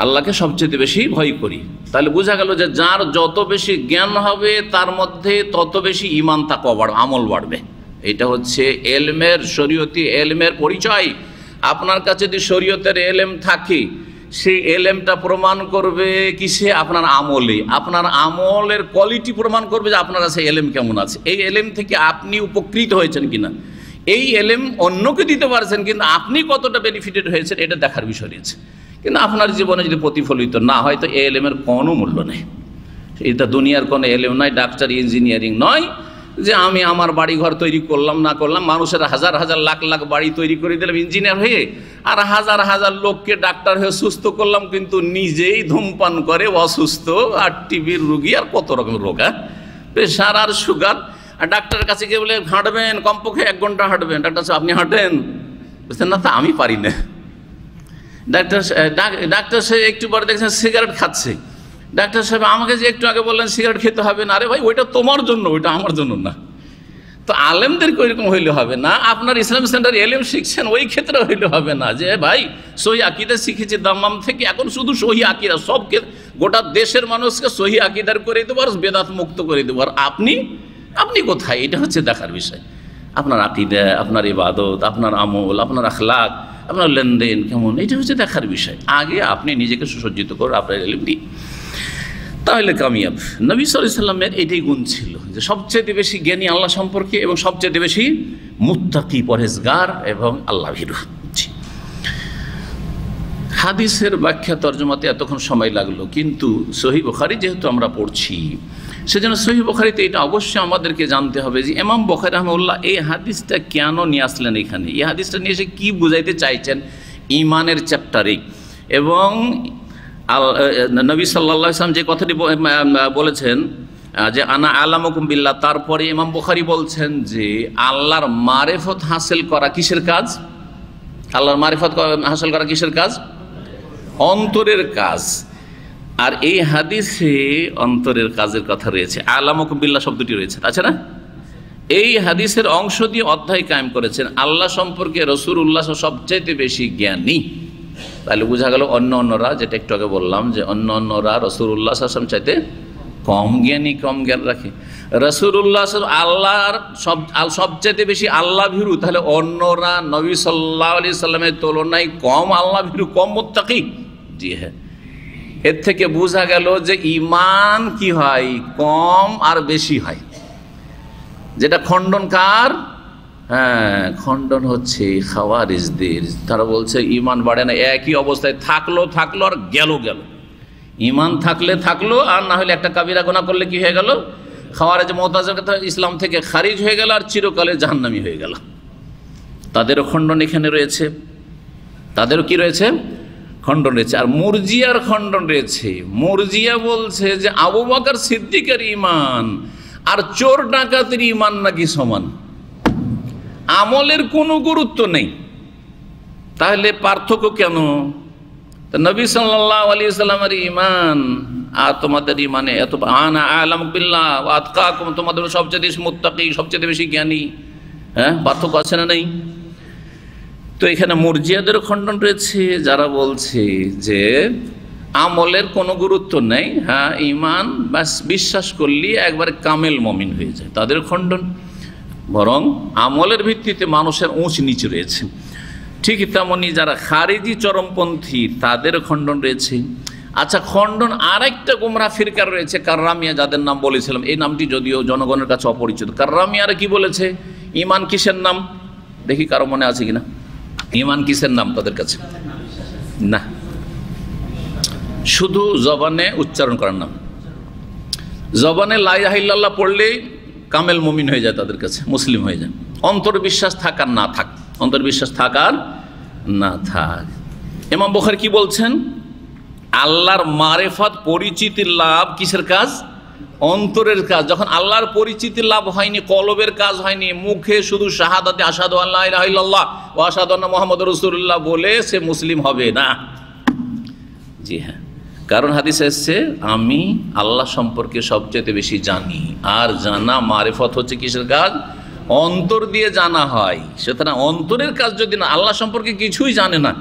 আল্লাহকে সবচেয়ে বেশি ভয় করি। তাহলে বোঝা গেল যে যার যত বেশি জ্ঞান হবে তার মধ্যে তত বেশি ঈমান তাকওয়া বাড়বে, আমল বাড়বে। এটা হচ্ছে এলমের, শরীয়তি এলমের পরিচয়। আপনার কাছে যদি শরীয়তের এলেম থাকে, সেই এলেমটা প্রমাণ করবে কিসে? আপনার আমলে। আপনার আমলের কোয়ালিটি প্রমাণ করবে যে আপনার কাছে এলেম কেমন আছে, এই এলেম থেকে আপনি উপকৃত হয়েছেন কিনা, এই এলেম অন্যকে দিতে পারছেন কিন্তু আপনি কতটা বেনিফিটেড হয়েছেন, এটা দেখার বিষয় রয়েছে। কিন্তু আপনার জীবনে যদি প্রতিফলিত না হয় তো এই এলেমের কোনো মূল্য নেই। এটা দুনিয়ার কোনো এলেম নয়, ডাক্তার ইঞ্জিনিয়ারিং নয় যে আমি আমার বাড়ি ঘর তৈরি করলাম না করলাম, মানুষের হাজার হাজার লাখ লাখ বাড়ি তৈরি করে দিলাম ইঞ্জিনিয়ার হয়ে, আর হাজার হাজার লোককে ডাক্তার হয়ে সুস্থ করলাম, কিন্তু নিজেই ধূমপান করে অসুস্থ, আর টিবির রুগী, আর কত রকমের রোগ, হ্যাঁ, প্রেশার আর সুগার। আর ডাক্তারের কাছে গিয়ে বলে হাঁটবেন, কমপক্ষে 1 ঘন্টা হাঁটবেন, ডাক্তার সাহেব আপনি হাঁটেন, বুঝছেন না, তা আমি পারি না। ডাক্তার সাহেব একটু পরে দেখছেন সিগারেট খাচ্ছে, ডাক্তার সাহেব আমাকে যে একটু আগে বললেন সিগারেট খেতে হবে না, আরে ভাই ওইটা তোমার জন্য, ওইটা আমার জন্য না। তো আলেমদেরকে ওইরকম হইলে হবে না। আপনার ইসলাম সেন্টার এলেম শিখছেন, ওই ক্ষেত্রে হইলে হবে না যে ভাই সহি আকিদা শিখেছি দাম্মাম থেকে, এখন শুধু সহি আকিদা, সব গোটা দেশের মানুষকে সহি আকিদার করে দেবো আর বেদাত মুক্ত করে দেবো, আর আপনি কোথায়? এটা হচ্ছে দেখার বিষয়। আপনার আকিদা, আপনার ইবাদত, আপনার আমল, আপনার আখলাক, আপনার লেনদেন কেমন, এটা হচ্ছে দেখার বিষয়। আগে আপনি নিজেকে সুসজ্জিত করে আপনার এলেম দিই, তাহলে কামিয়াব। নবী সাল্লাল্লাহু আলাইহি ওয়াসাল্লামের এটাই গুণ ছিল যে সবচেয়ে বেশি জ্ঞানী আল্লাহ সম্পর্কে এবং সবচেয়ে বেশি মুত্তাকি, পরহেজগার এবং আল্লাহ ভীরু। হাদিসের ব্যাখ্যা তর্জমাতে এতক্ষণ সময় লাগলো, কিন্তু সহিহ বুখারী যেহেতু আমরা পড়ছি, সেজন্য সহিহ বুখারীতে এটা অবশ্যই আমাদেরকে জানতে হবে যে ইমাম বুখারী রাহিমাহুল্লাহ এই হাদিসটা কেন নিয়ে আসলেন এখানে, এই হাদিসটা নিয়ে এসে কী বুঝাইতে চাইছেন ঈমানের চ্যাপ্টারে। এবং নবী সাল্লাল্লাহু আলাইহি ওয়াসাল্লাম যে কথাটি বলেছেন যে আনা আ'লামুকুম বিল্লাহ, তারপরে ইমাম বুখারী বলছেন যে আল্লাহর মারিফত হাসিল করা কিসের কাজ? আল্লাহর মারিফত হাসিল করা কিসের কাজ? অন্তরের কাজ। আর এই হাদিসে অন্তরের কাজের কথা রয়েছে, আ'লামুকুম বিল্লাহ শব্দটি রয়েছে, তাছাড়া এই হাদিসের অংশ দিয়ে অধ্যায় কায়েম করেছেন আল্লাহ সম্পর্কে রাসূলুল্লাহ সবচেয়ে বেশি জ্ঞানী। তাহলে বোঝা গেল অন্যরা, যেটা একটু আগে বললাম যে অন্যরা রাসূলুল্লাহ সাল্লাল্লাহু আলাইহি ওয়াসাল্লাম চাইতে কম জ্ঞানী, কম জ্ঞান রাখে। রাসূলুল্লাহ আল্লাহর সবচেয়ে বেশি আল্লাহ ভীরু, তাহলে অন্যরা নবী সাল্লাল্লাহু আলাইহি সাল্লামের তুলনায় কম আল্লাহ ভীরু, কম মুত্তাকি। জি হ্যাঁ, এর থেকে বোঝা গেল যে ঈমান কি হয়, কম আর বেশি হয়। যেটা খণ্ডন কার? হ্যাঁ, খণ্ডন হচ্ছে খাওয়ারিজদের। তারা বলছে ঈমান বাড়ে না, একই অবস্থায় থাকলো আর গেল। ঈমান থাকলো আর না হলে একটা কাবিরা গুনাহ করলে কি হয়ে গেল? খাওয়ারিজ মুতাজিলা ইসলাম থেকে খারিজ হয়ে গেল আর চিরকালে জাহান্নামী হয়ে গেল। তাদেরও খণ্ডন এখানে রয়েছে, তাদেরও কি রয়েছে? খণ্ডন রয়েছে। আর মুরজিয়ার খণ্ডন রয়েছে। মুরজিয়া বলছে যে আবু বকর সিদ্দিকের ঈমান আর চোর ডাকাতের ঈমান নাকি সমান, আমলের কোনো গুরুত্ব নেই। তাহলে পার্থক্য কেন? নবী সাল্লাল্লাহু আলাইহি ওয়াসাল্লামের ঈমান আর তোমাদের ঈমানে এত, আনা আ'লামু বিল্লাহ ওয়া আতকাকুম, তোমাদের সবচেয়ে বেশি মুত্তাকি, সবচেয়ে বেশি জ্ঞানী। হ্যাঁ, পার্থক্য আছে না নেই? তো এখানে মুরজিয়াদের খণ্ডন রয়েছে, যারা বলছে যে আমলের কোনো গুরুত্ব নেই, হ্যাঁ ঈমান বাস বিশ্বাস করলে একবারে কামেল মুমিন হয়ে যায়, তাদের খণ্ডন। বরং আমলের ভিত্তিতে মানুষের উঁচ নিচ রয়েছে। ঠিক তেমনি যারা খারিজি চরমপন্থী তাদের খণ্ডন রয়েছে। আচ্ছা, খণ্ডন আরেকটা গুমরাহ ফিরকার রয়েছে কাররামিয়া, যাদের নাম বলেছিলাম। এই নামটি যদিও জনগণের কাছে অপরিচিত। কাররামিয়ারা কি বলেছে? ঈমান কিসের নাম? দেখি কারো মনে আছে কিনা। ঈমান কিসের নাম তাদের কাছে? না, শুধু জবানে উচ্চারণ করার নাম। জবানে লা ইলাহা ইল্লাল্লাহ পড়লেই কামেল মুমিন হয়ে যায় তাদের কাছে, মুসলিম হয়ে যায়। অন্তর্বিশ্বাস থাক আর না থাক, অন্তর্বিশ্বাস থাক আর না থাক। ইমাম বুখারী কি বলছেন? আল্লাহর মারেফত, পরিচিতি লাভ কিসের কাজ? অন্তরের কাজ। যখন আল্লাহর পরিচিতি লাভ হয়নি, কলবের কাজ হয়নি, মুখে শুধু শাহাদাতে আশহাদু আল্লা ইলাহা ইল্লাল্লাহ ওয়া আশহাদু আন্না মুহাম্মাদুর রাসূলুল্লাহ বলে সে মুসলিম হবে না। জি হ্যাঁ, কারণ হাদিসে এসেছে আমি আল্লাহ সম্পর্কে সবচেয়ে বেশি জানি। আর জানা মারেফত হচ্ছে কিসের কাজ? অন্তর দিয়ে জানা হয়। সুতরাং অন্তরের কাজ যদি না, আল্লাহ সম্পর্কে কিছুই জানে না।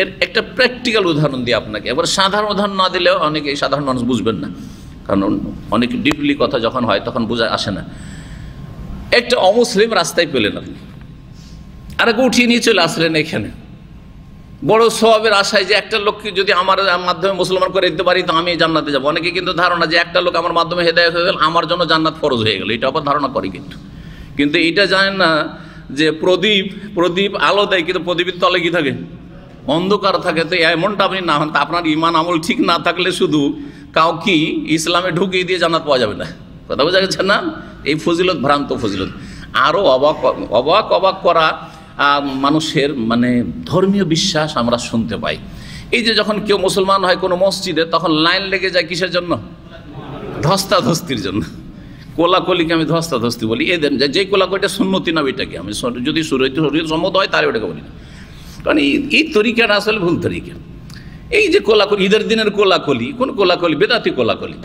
এর একটা প্র্যাকটিক্যাল উদাহরণ দিয়ে আপনাকে, এবার সাধারণ উদাহরণ না দিলেও অনেকে সাধারণ মানুষ বুঝবেন না, কারণ অনেক ডিপলি কথা যখন হয় তখন বোঝা আসে না। একটা অমুসলিম রাস্তায় পেলেন আপনি, আর উঠিয়ে নিয়ে চলে আসলেন এখানে বড় সওয়াবের আশায় যে একটা লোককে যদি আমার মাধ্যমে মুসলমান করে দিতে পারি তো আমি জান্নাতে যাবো। অনেকে কিন্তু ধারণা যে একটা লোক আমার মাধ্যমে হেদায়েত হয়ে গেল, আমার জন্য জান্নাত ফরজ হয়ে গেল, এটা আবার ধারণা করে। কিন্তু এটা জানেন না যে প্রদীপ আলো দেয়, কিন্তু প্রদীপের তলে কি থাকে? অন্ধকার থাকে। তো এমনটা আপনি না হন, তা আপনার ইমান আমল ঠিক না থাকলে শুধু কাউকে ইসলামে ঢুকিয়ে দিয়ে জান্নাত পাওয়া যাবে না। কথা বোঝা গেছে না? এই ফজিলত ভ্রান্ত ফজিলত। আরও অবাক করা মানুষের মানে ধর্মীয় বিশ্বাস আমরা শুনতে পাই। এই যে যখন কেউ মুসলমান হয় কোনো মসজিদে, তখন লাইন লেগে যায় কিসের জন্য? ধস্তাধস্তির জন্য। কোলাকলিকে আমি ধস্তাধস্তি বলি। এদের যে কোলাকলিটা সুন্নতি না, এটাকে আমি যদি শরীয়ত সম্মত হয় তাহলে ওটাকে বলি না, কারণ এই তরিকাটা আসলে ভুল তরিকা। এই যে কোলাকলি, ঈদের দিনের কোলাকলি, কোন কোলাকলি? বেদাতি কোলাকলি।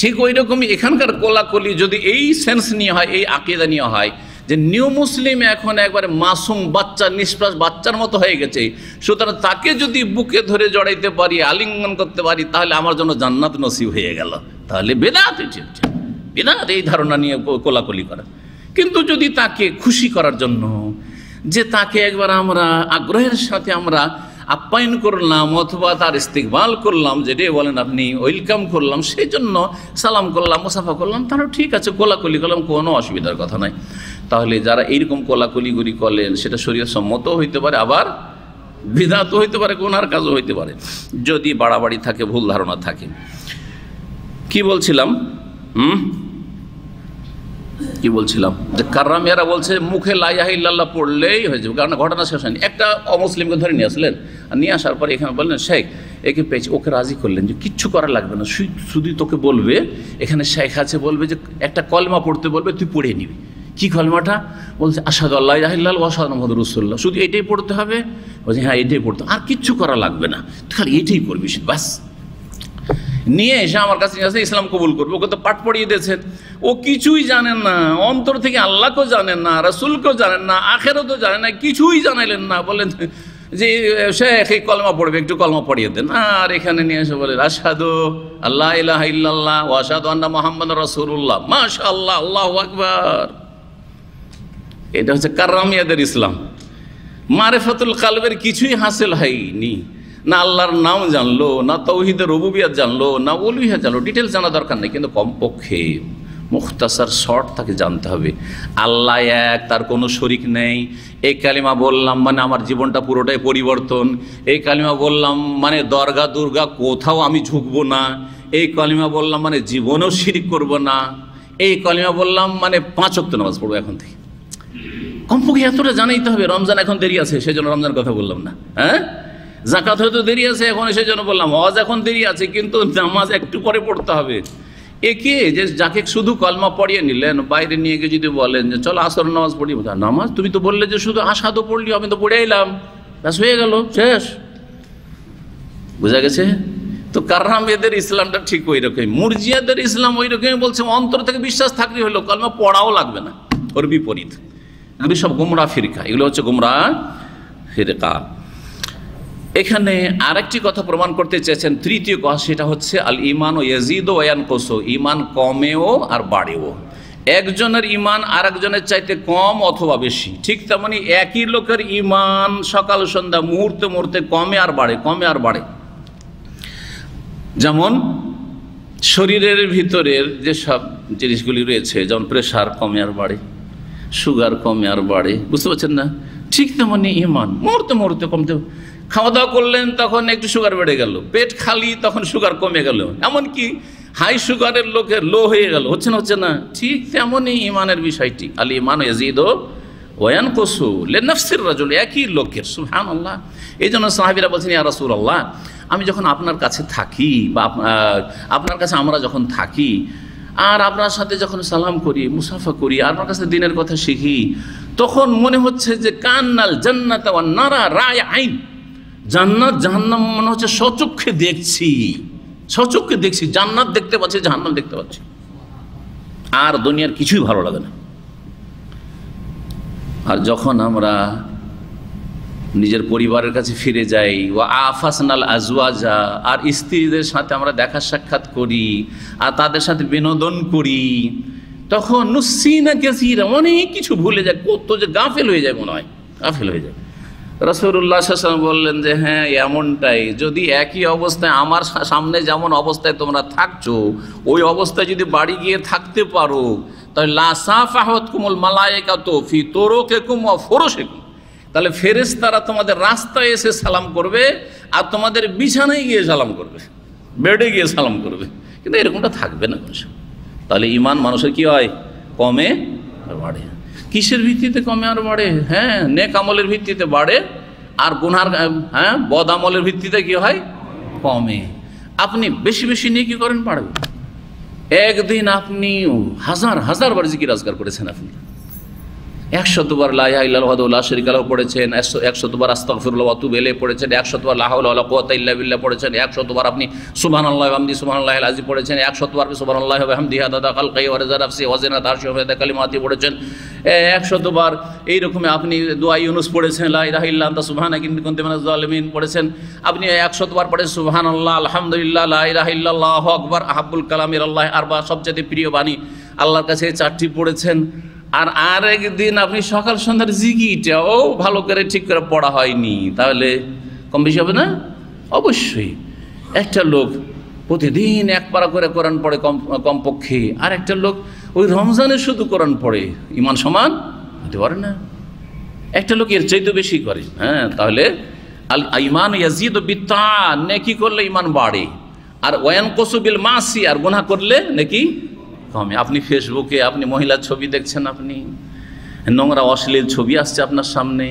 ঠিক ওই রকমই এখানকার কোলাকলি যদি এই সেন্স নিয়ে হয়, এই আকীদা নিয়ে হয় যে নিউ মুসলিম এখন একবারে মাসুম বাচ্চা, নিষ্পাস বাচ্চার মতো হয়ে গেছে, সুতরাং তাকে যদি বুকে ধরে জড়াইতে পারি, আলিঙ্গন করতে পারি, তাহলে আমার জন্য জান্নাত নসিব হয়ে গেল, তাহলে বেদাত। বেদাত এই ধারণা নিয়ে কোলাকলি করা। কিন্তু যদি তাকে খুশি করার জন্য, যে তাকে একবার আমরা আগ্রহের সাথে আমরা আপ্যায়ন করলাম অথবা তার ইস্তিকবাল করলাম, যেটাই বলেন আপনি, ওয়েলকাম করলাম, সেই জন্য সালাম করলাম, মুসাফা করলাম, তাহলে ঠিক আছে, কোলাকুলি করলাম, কোনো অসুবিধার কথা নাই। তাহলে যারা এইরকম কোলাকুলিগুলি করলেন সেটা শরীয়ত সম্মতও হইতে পারে, আবার বিদআতও হইতে পারে, গুনার কাজও হইতে পারে, যদি বাড়াবাড়ি থাকে, ভুল ধারণা থাকে। কি বলছিলাম? কি বলছিলাম? যে কাররামিয়ারা বলছে মুখে লা ইলাহা ইল্লাল্লাহ পড়লেই হয়ে যাবে, কারণ ঘটনা শেষ হয়নি। একটা অমুসলিমকে ধরে নিয়ে আসলেন, আর নিয়ে আসার পরে এখানে বললেন শেখ একে পেয়েছি, ওকে রাজি করলেন যে কিচ্ছু করা লাগবে না, শুধু তোকে বলবে এখানে শেখ আছে, বলবে যে একটা কলমা পড়তে বলবে, তুই পড়ে নিবি। কি কলমাটা? বলছে আশহাদু আল্লা ইলাহা ইল্লাল্লাহ ওয়া আশহাদু আন্না মুহাম্মাদুর রাসূলুল্লাহ। শুধু এটাই পড়তে হবে? বলছে হ্যাঁ এটাই পড়তে, আর কিচ্ছু করা লাগবে না, তুই খালি এটাই পড়বি বাস। নিয়ে এসে আমার কাছে নিয়ে আসে, ইসলাম কবুল করবে। ওকে তো পাঠ পড়িয়ে দিয়েছেন, ও কিছুই জানেন না, অন্তর থেকে আল্লাহকেও জানেন না, রাসূলকেও জানেন না, আখিরাতও জানেন না, কিছুই জানাইলেন না। বলেন যে শেখ এই কলমা পড়বে, একটু কলমা পড়িয়ে দেন। আর এখানে নিয়ে এসে বলে আশহাদু আল্লা ইলাহা ইল্লাল্লাহ ওয়া আশহাদু আন্না মুহাম্মাদুর রাসূলুল্লাহ। মাশাআল্লাহ, আল্লাহু আকবার। এটা হচ্ছে কাররামিয়াদের ইসলাম। মারিফাতুল কলবের কিছুই হাসিল হয়নি, না আল্লাহর নাম জানলো, না তাওহীদের রুবুবিয়ত জানলো, না উলুহিয়ত জানলো। ডিটেলস জানা দরকার নেই, কিন্তু কমপক্ষে মুখতাসার শর্ট তাকে জানতে হবে। আল্লাহ এক, তার কোনো শরিক নেই। এই কালিমা বললাম মানে আমার জীবনটা পুরোটাই পরিবর্তন। এই কালিমা বললাম মানে দরগা দুর্গা কোথাও আমি ঝুঁকবো না। এই কালিমা বললাম মানে জীবনেও শিরিক করব না। এই কালিমা বললাম মানে 5 ওয়াক্ত নামাজ পড়বো এখন থেকে। কমপক্ষে এতটা জানাইতে হবে। রমজান এখন দেরি আছে, সেই জন্য রমজান কথা বললাম না। হ্যাঁ, যাকাত হয়তো দেরি আছে এখন, সেই জন্য বললাম। হজ এখন দেরি আছে, কিন্তু নামাজ একটু পরে পড়তে হবে। একে যে যাকে শুধু কলমা পড়িয়ে নিলেন, বাইরে নিয়ে গিয়ে যদি বলেন যে চলো আসর নামাজ পড়ি, নামাজ তুমি তো বললে যে শুধু আশহাদু পড়লি, আমি তো পড়ে এলাম, ব্যাস হয়ে গেল, শেষ। বুঝা গেছে? তো কাররামিয়াদের ইসলামটা ঠিক ওই রকমই। মুরজিয়াদের ইসলাম ওই রকমই, বলছে অন্তর থেকে বিশ্বাস থাকলেই হলো, কলমা পড়াও লাগবে না। ওর বিপরীত এগুলি সব গুমরাহ ফিরকা, এগুলো হচ্ছে গুমরাহ ফিরকা। এখানে আরেকটি কথা প্রমাণ করতে চেয়েছেন, তৃতীয় কথা, সেটা হচ্ছে আল ঈমান ইয়াজিদু ওয়া ইয়ানকুসু, ঈমান কমেও আর বাড়েও। একজনের ইমান আর একজনের চাইতে কম অথবা বেশি, ঠিক তেমনি একই লোকের ইমান সকাল সন্ধ্যা মুহূর্তে মুহূর্তে কমে আর বাড়ে। যেমন শরীরের ভিতরের যেসব জিনিসগুলি রয়েছে, যেমন প্রেশার কমে আর বাড়ে, সুগার কমে আর বাড়ে, বুঝতে পারছেন না? ঠিক তেমনি ইমান মুহূর্তে মুহূর্তে কমতে, খাওয়া দাওয়া করলেন তখন একটু সুগার বেড়ে গেল, পেট খালি তখন সুগার কমে গেল, এমনকি হাই সুগারের লোকের লো হয়ে গেল, হচ্ছে না? ঠিক তেমনই ইমানের বিষয়টি, আল ইমান ইয়াজিদু ওয়া ইয়ানকুসু লিনাফসির রাজুল, একই লোকের। সুবহানাল্লাহ। এই জন্য সাহাবীরা বলছেন, ইয়া রাসূলুল্লাহ, আমি যখন আপনার কাছে থাকি বা আপনার কাছে আমরা যখন থাকি আর আপনার সাথে যখন সালাম করি, মুসাফা করি, আর আপনার কাছে দিনের কথা শিখি, তখন মনে হচ্ছে যে কান্নাল জান্নাত ওয়ান নারা রায় আইন, জান্নাত জাহান্নাম মনে হচ্ছে সচক্ষে দেখছি, জান্নাত দেখতে পাচ্ছি, জাহান্নাম দেখতে পাচ্ছি, আর দুনিয়ার কিছুই ভালো লাগে না। আর যখন আমরা নিজের পরিবারের কাছে ফিরে যাই, ওয়া আফাসনাল আজওয়াজা, আর স্ত্রীদের সাথে আমরা দেখা সাক্ষাৎ করি আর তাদের সাথে বিনোদন করি, তখন নুসিনা কাসীরা, অনেক কিছু ভুলে যায়, কত যে গাফেল হয়ে যায়, মনে হয় গাফেল হয়ে যায়। রাসূলুল্লাহ সাল্লাল্লাহু আলাইহি ওয়াসাল্লাম বললেন যে হ্যাঁ, এমনটাই। যদি একই অবস্থায় আমার সামনে যেমন অবস্থায় তোমরা থাকছো, ওই অবস্থায় যদি বাড়ি গিয়ে থাকতে পারো, তাহলে লা সাফাহাতকুমুল মালায়েকাতু ফি তুরুকিকুম ওয়া ফুরুশিকুম, তাহলে ফেরেশতারা তোমাদের রাস্তায় এসে সালাম করবে আর তোমাদের বিছানায় গিয়ে সালাম করবে, বেডে গিয়ে সালাম করবে। কিন্তু এরকমটা থাকবে না মানুষ। তাহলে ঈমান মানুষের কি হয়? কমে আর বাড়ে। কিসের ভিত্তিতে কমে আর বাড়ে? হ্যাঁ, নেক আমলের ভিত্তিতে বাড়ে, আর গুনার বদ আমলের ভিত্তিতে কি হয়? কমে। আপনি বেশি বেশি নেকি করেন, বাড়বে। একদিন আপনি হাজার হাজার বার জিকির আজকার করেছেন, আপনি 100 বার লা ইলাহা ইল্লাল্লাহু ওয়াহদাহু লা শারীকা লাহু পড়েছেন, 100 বার আস্তাগফিরুল্লাহ ওয়া আতুবু ইলাইহি পড়েছেন, 100 বার লা হাওলা ওয়ালা কুওয়াতা ইল্লা বিল্লাহ পড়েছেন, 100 বার আপনি সুবহানাল্লাহি ওয়া বিহামদিহি সুবহানাল্লাহিল আযীম পড়েছেন, 100 বার সুবহানাল্লাহি ওয়া বিহামদিহি আদাদা খালকিহি ওয়া রিজা নাফসিহি ওয়া জিনাতা আরশিহি ওয়া মিদাদা কালিমাতিহি পড়েছেন, 100 বার এইরকম আপনি দোয়া ইউনুস পড়েছেন, লা ইলাহা ইল্লা আনতা সুবহানাকা ইন্নী কুনতু মিনাজ জালিমিন পড়েছেন, আপনি 100 বার পড়েছেন সুবহানাল্লাহ, আলহামদুলিল্লাহ, লা ইলাহা ইল্লাল্লাহ, আল্লাহু আকবার, আহাব্বুল কালামি ইলাল্লাহি আরবা, সবচেয়ে প্রিয় বাণী আল্লাহর কাছে 4টি পড়েছেন। আর আরেকদিন আপনি সকাল সন্ধ্যার জিকিরটাও ভালো করে ঠিক করে পড়া হয়নি, তাহলে কম বেশি হবে না? অবশ্যই। একটা লোক প্রতিদিন 1 পারা করে কোরআন পড়ে কমপক্ষে, আর একটা লোক ওই রমজানে শুধু কোরআন পড়ে, ঈমান সমান হতে পারে না। একটা লোক এর চাইতে বেশি করে। হ্যাঁ, তাহলে আল ঈমান ইয়াজিদু বিত্তা, নেকি করলে ঈমান বাড়ে, আর ওয়ায়ানকুসু বিল মাসি, আর গুনাহ করলে নেকি কমে। আপনি ফেসবুকে আপনি মহিলার ছবি দেখছেন, আপনি নোংরা অশ্লীল ছবি আসছে আপনার সামনে,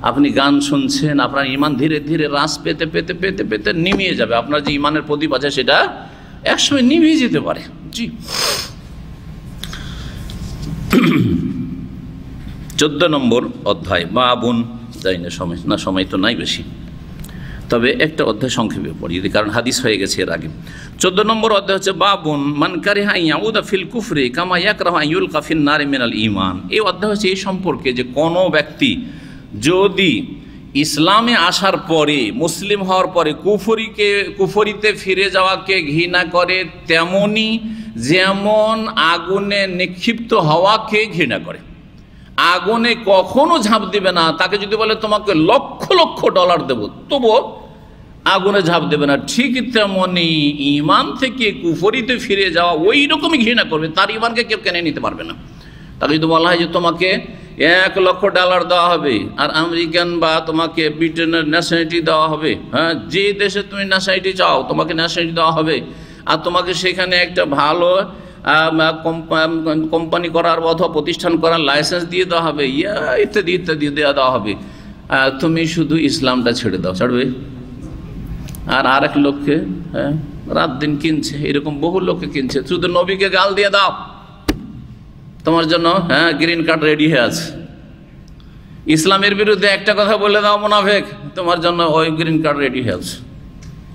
আপনি গান শুনছেন, আপনার ঈমান ধীরে ধীরে হ্রাস পেতে পেতে পেতে পেতে নিমিয়ে যাবে। আপনার যে ঈমানের প্রদীপ আছে সেটা একসময় নিভিয়ে যেতে পারে। জি। 14 নম্বর অধ্যায় বাবুন, যাই না, সময় তো নাই বেশি, তবে একটা অধ্যায় সংক্ষেপে পড়ি, কারণ হাদিস হয়ে গেছে এর আগে। 14 নম্বর অধ্যায় হচ্ছে বাবুন মান কারিহা ইয়াউদা ফিল কুফরি কামা ইয়াকরাহু আন ইউলকা ফিন নারি মিনাল ঈমান। এই অধ্যায় হচ্ছে এই সম্পর্কে যে কোনো ব্যক্তি যদি ইসলামে আসার পরে, মুসলিম হওয়ার পরে কুফরিতে ফিরে যাওয়াকে ঘৃণা করে, তেমনি যেমন আগুনে নিক্ষিপ্ত হওয়াকে ঘৃণা করে। আগুনে কখনো ঝাঁপ দিবে না, তাকে যদি বলে তোমাকে লক্ষ লক্ষ ডলার দেব, তবুও আগুনে ঝাঁপ দেবে না। ঠিক তেমনি ঈমান থেকে কুফরিতে ফিরে যাওয়া ওই রকমই ঘৃণা করবে, তার ঈমানকে কেউ কেনে নিতে পারবে না। তাকে যদি বলা হয় যে তোমাকে $1 লক্ষ দেওয়া হবে, আর আমেরিকান বা তোমাকে ব্রিটেনের ন্যাশনালিটি দেওয়া হবে, হ্যাঁ, যে দেশে তুমি ন্যাশনালিটি চাও তোমাকে ন্যাশনালিটি দেওয়া হবে, আর তোমাকে সেখানে একটা ভালো কোম্পানি করার অথবা প্রতিষ্ঠান করার লাইসেন্স দিয়ে দেওয়া হবে, ইত্যাদি ইত্যাদি দেওয়া হবে, তুমি শুধু ইসলামটা ছেড়ে দাও, ছাড়বে? আর আরেক লোককে রাত দিন কিনছে, এরকম বহু লোককে কিনছে, শুধু নবীকে গাল দিয়ে দাও, তোমার জন্য গ্রিন কার্ড রেডি হয়ে আছে। ইসলামের বিরুদ্ধে একটা কথা বলে দাও মুনাফিক, তোমার জন্য ওই গ্রিন কার্ড রেডি হয়ে আছে।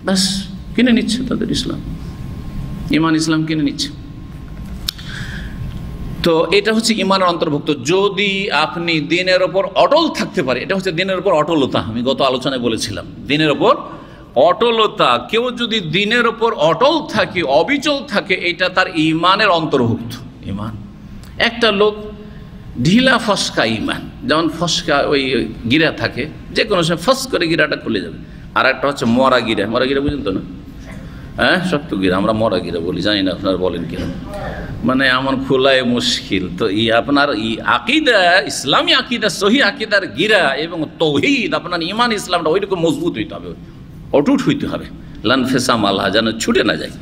ব্যাস, কিনে নিচ্ছে তাদের ইসলাম, ঈমান ইসলাম কিনে নিচ্ছে। তো এটা হচ্ছে ঈমানের অন্তর্ভুক্ত। যদি আপনি দিনের ওপর অটল থাকতে পারে, এটা হচ্ছে দিনের ওপর অটলতা। আমি গত আলোচনায় বলেছিলাম দিনের ওপর অটলতা। কেউ যদি দিনের ওপর অটল থাকে, অবিচল থাকে, এটা তার ঈমানের অন্তর্ভুক্ত। ঈমান একটা লোক ঢিলা ফসকা ইমান, যেমন ফসকা ওই গিরা থাকে, যে কোনো সময় ফস করে গিরাটা খুলে যাবে। আর একটা হচ্ছে মরা গিরা, মরা গিরা বুঝেন তো না? হ্যাঁ, শক্ত গিরা, আমরা মরা গিরা বলি, জানি না আপনারা বলেন কিনা, মানে এমন খোলায় মুশকিল। তো আপনার আকিদা, ইসলামী আকিদা, সহি আকিদার গিরা এবং তৌহিদ, আপনার ইমান ইসলামটা ওইরকম মজবুত হইতে হবে, অটুট হইতে হবে, লানফেসাম আল্লাহ, যেন ছুটে না যায়।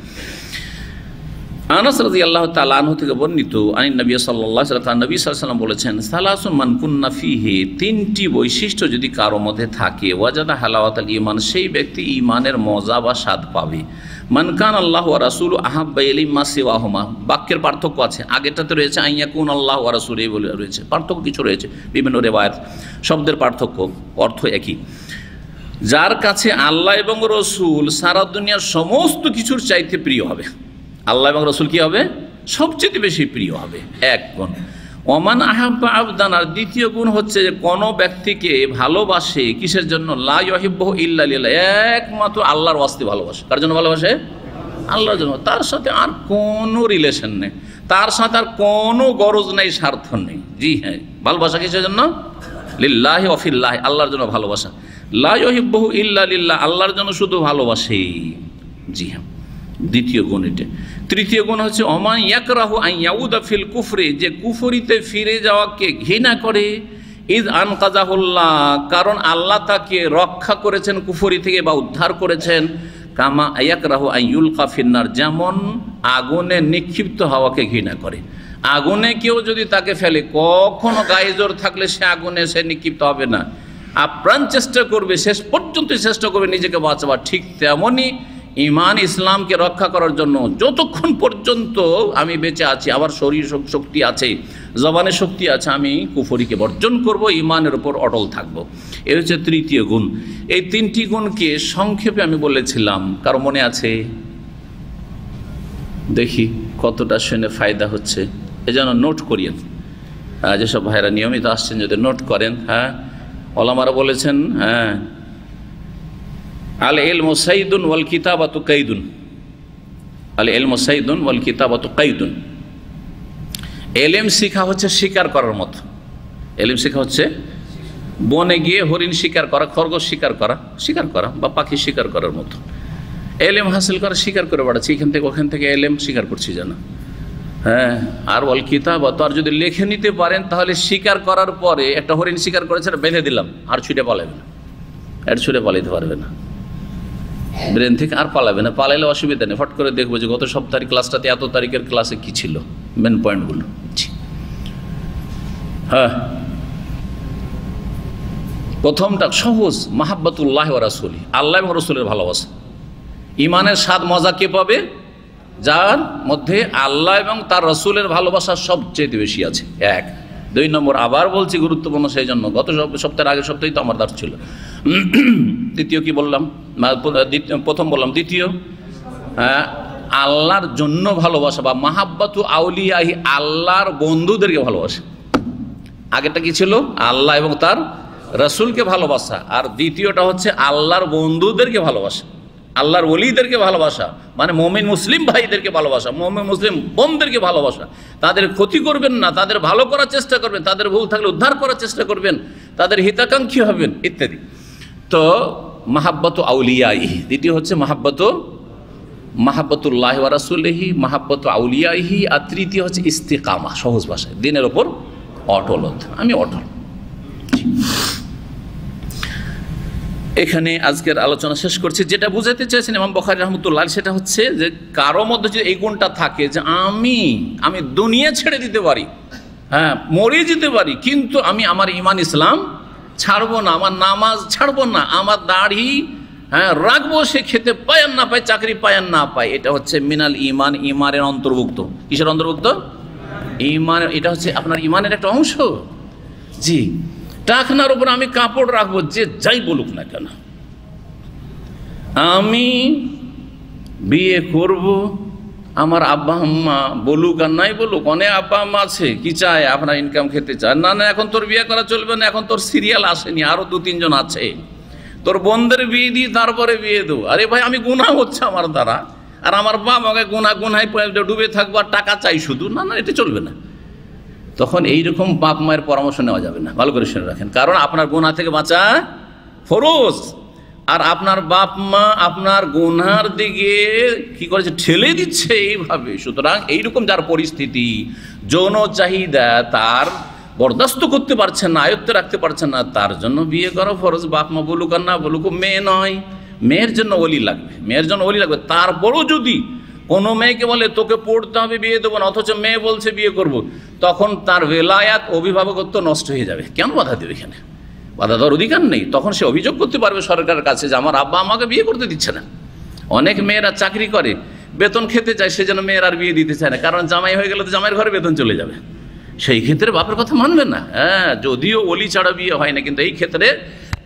আনাস রাদিয়াল্লাহু তাআলা আনহু থেকে বর্ণিত, আন নবী সাল্লাল্লাহু আলাইহি ওয়াসাল্লাম, নবী সাল্লাল্লাহু আলাইহি ওয়াসাল্লাম বলেছেন, সালাসুন মান কুন্না ফিহি, তিনটি বৈশিষ্ট্য যদি কারো মধ্যে থাকে, ওয়াজাদা হালাওয়াতাল ঈমান, সেই ব্যক্তি ঈমানের মজা বা স্বাদ পাবে। মান কান আল্লাহু ওয়া রাসূলুহু আহাব্বা ইলাইহি মিম্মা সিওয়াহুমা, বাক্যের পার্থক্য আছে, আগেরটাতে রয়েছে আইয়াকুন আল্লাহু ওয়া রাসূলুহু বলে রয়েছে, পার্থক্য কিছু রয়েছে, বিভিন্ন রিওয়ায়াত, শব্দের পার্থক্য, অর্থ একই। যার কাছে আল্লাহ এবং রসুল সারা দুনিয়ার সমস্ত কিছুর চাইতে প্রিয় হবে, আল্লাহ এবং রসুল কি হবে? সবচেয়ে বেশি প্রিয় হবে, এক গুণ। ওমান আহাব্বা আবদান, আর দ্বিতীয় গুণ হচ্ছে যে কোনো ব্যক্তিকে ভালোবাসে কিসের জন্য? লা ইউহিব্বুহু ইল্লা লিল্লাহ, একমাত্র আল্লাহর ওয়াস্তে ভালোবাসে। কার জন্য ভালোবাসে? আল্লাহর জন্য। তার সাথে আর কোনো রিলেশন নেই, তার সাথে আর কোনো গরজ নেই, স্বার্থ নেই। জি হ্যাঁ, ভালোবাসা কিসের জন্য? লিল্লাহি ওয়া ফিল্লাহি, আল্লাহর জন্য ভালোবাসা। লা ইউহিব্বুহু ইল্লা লিল্লাহ, আল্লাহর জন্য শুধু ভালোবাসে। জি হ্যাঁ, দ্বিতীয় গুণ এটা। তৃতীয় গুণ হচ্ছে ওমান ইয়াকরাহু আন ইয়াউদা ফিল কুফরি, যে কুফরিতে ফিরে যাওয়াকে ঘৃণা করে। ইজ আনকাযাহুল্লাহ, কারণ আল্লাহ তাকে রক্ষা করেছেন কুফরি থেকে বা উদ্ধার করেছেন। কামা ইয়াকরাহু আন ইউলকা ফিন্নার, যেমন আগুনে নিক্ষিপ্ত হওয়াকে ঘৃণা করে। আগুনে কেউ যদি তাকে ফেলে, কখনো গায়ে জোর থাকলে সে আগুনে সে নিক্ষিপ্ত হবে না, আপ্রাণ চেষ্টা করবে, শেষ পর্যন্ত চেষ্টা করবে নিজেকে বাঁচাবার। ঠিক তেমনই ইমান ইসলামকে রক্ষা করার জন্য যতক্ষণ পর্যন্ত আমি বেঁচে আছি, আমার শরীর শক্তি আছে, জবানের শক্তি আছে, আমি কুফরিকে বর্জন করব, ইমানের উপর অটল থাকব। এর হচ্ছে তৃতীয় গুণ। এই তিনটি গুণকে সংক্ষেপে আমি বলেছিলাম, কারো মনে আছে? দেখি কতটা শুনে ফায়দা হচ্ছে, এজন্য নোট করিয়েন। যেসব ভাইরা নিয়মিত আসছেন যদি নোট করেন। হ্যাঁ, ওলামারা বলেছেন, হ্যাঁ, আল ইলমু সাইদুন ওয়াল কিতাবাতু কাইদুন, আল ইলমু সাইদুন ওয়াল কিতাবাতু কাইদুন। এলেম শিখা হচ্ছে শিকার করার মতো। এলেম শিখা হচ্ছে বনে গিয়ে হরিণ শিকার করা, খরগোশ শিকার করা বা পাখি শিকার করার মতো। এলেম হাসিল করা, শিকার করে বেড়াচ্ছি, এখান থেকে ওখান থেকে এলেম শিকার করছি যেন। হ্যাঁ, আর ওয়াল কিতাবাতু, আর যদি লিখে নিতে পারেন তাহলে শিকার করার পরে একটা হরিণ শিকার করেছে, বেঁধে দিলাম, আর ছুটে পালাবে না, আর ছুটে পালাইতে পারবে না, ব্রেন থেকে আর পালাবে না। পালাইলে অসুবিধা নেই, ফট করে দেখবো যে গত সপ্তাহের ক্লাসটাতে এত তারিখের ক্লাসে কি ছিল, মেন পয়েন্টগুলো। হ্যাঁ, প্রথমটা সহজ, মাহাব্বাতুল্লাহ ওয়া রাসূলি, আল্লাহ এবং রসুলের ভালোবাসা। ইমানের স্বাদ মজা কে পাবে? যার মধ্যে আল্লাহ এবং তার রসুলের ভালোবাসা সবচেয়ে বেশি আছে, এক। দুই নম্বর, আবার বলছি গুরুত্বপূর্ণ, সেই জন্য গত সপ্তাহের আগের সপ্তাহেই তো আমার দাঁড় ছিল। দ্বিতীয় কি বললাম? প্রথম বললাম, দ্বিতীয় আল্লাহর জন্য ভালোবাসা বা মাহাব্বাতু আউলিয়াহি, আল্লাহর বন্ধুদেরকে ভালোবাসা। আগেরটা কি ছিল? আল্লাহ এবং তার রসুলকে ভালোবাসা। আর দ্বিতীয়টা হচ্ছে আল্লাহর বন্ধুদেরকে ভালোবাসা, আল্লাহর ওলিদেরকে ভালোবাসা, মানে মুমিন মুসলিম ভাইদেরকে ভালোবাসা, মুমিন মুসলিম বোনদেরকে ভালোবাসা। তাদের ক্ষতি করবেন না, তাদের ভালো করার চেষ্টা করবেন, তাদের ভুল থাকলে উদ্ধার করার চেষ্টা করবেন, তাদের হিতাকাঙ্ক্ষী হবেন ইত্যাদি। তো মাহাব্বাতু আউলিয়াইহি, দ্বিতীয় হচ্ছে মাহাব্বাতুল্লাহি ওয়া রাসূলিহি, মাহাব্বাতু আউলিয়াইহি। আর তৃতীয় হচ্ছে ইস্তিকামা, সহজ ভাষায় দিনের ওপর অটলতা। আমি অটল। এখানে আজকের আলোচনা শেষ করছি। যেটা বুঝাতে চেয়েছেন ইমাম বুখারী রাহমাতুল্লাহ, সেটা হচ্ছে যে কারো মধ্যে যদি এই গুণটা থাকে যে আমি দুনিয়া ছেড়ে দিতে পারি, হ্যাঁ, মরে যেতে পারি, কিন্তু আমি আমার ইমান ইসলাম ছাড়বো না, আমার নামাজ ছাড়বো না, আমার দাড়ি রাখবো, সে খেতে পায় আর না পায়, চাকরি পায় আর না পায়, এটা হচ্ছে মিনাল ইমান, ইমানের অন্তর্ভুক্ত। কিসের অন্তর্ভুক্ত? ইমান। এটা হচ্ছে আপনার ইমানের একটা অংশ। জি, টাকনার উপর আমি কাপড় রাখবো, যে যাই বলুক না কেন। আমি বিয়ে করব, আমার আব্বা আম্মা বলুক আর নাই বলুক, অনেক আব্বা আম্মা আছে কি চায়, আপনার ইনকাম খেতে চায়, না না এখন তোর বিয়ে করা চলবে না, এখন তোর সিরিয়াল আসেনি, আরো 2-3 জন আছে, তোর বোনদের বিয়ে দিই তারপরে বিয়ে দেবো। আরে ভাই, আমি গুনাহ হচ্ছে আমার দ্বারা, আর আমার বাবাকে গুনায় ডুবে থাকবো, আর টাকা চাই শুধু, না না, এটা চলবে না। তখন এইরকম বাপ মায়ের পরামর্শ নেওয়া যাবে না। ভালো করে শুনে রাখেন, কারণ আপনার গুনাহ থেকে বাঁচা ফরজ, আর আপনার বাপ মা আপনার গুনার দিকে কি করেছে, ঠেলে দিচ্ছে এইভাবে। সুতরাং এইরকম যার পরিস্থিতি, যৌন চাহিদা তার বরদাস্ত করতে পারছেন না, আয়ত্তে রাখতে পারছেন না, তার জন্য বিয়ে করা ফরজ। বাপ মা বলুক আর না বলুক, মেয়ে নয়, মেয়ের জন্য ওলি লাগবে, মেয়ের জন্য ওলি লাগবে। তারপরও যদি কোনো মেয়েকে বলে তোকে পড়তে হবে, বিয়ে দেবো না, অথচ মেয়ে বলছে বিয়ে করব, তখন তার বেলায়াত অভিভাবকত্ব নষ্ট হয়ে যাবে। কেন বাধা দেবে? এখানে বাধা দেওয়ার অধিকার নেই। তখন সে অভিযোগ করতে পারবে সরকারের কাছে যে আমার আব্বা আমাকে বিয়ে করতে দিচ্ছে না। অনেক মেয়েরা চাকরি করে, বেতন খেতে চায়, সেজন্য মেয়ের আর বিয়ে দিতে চায় না, কারণ জামাই হয়ে গেলে তো জামাইয়ের ঘরে বেতন চলে যাবে। সেই ক্ষেত্রে বাপের কথা মানবে না। হ্যাঁ, যদিও ওলি ছাড়া বিয়ে হয় না, কিন্তু এই ক্ষেত্রে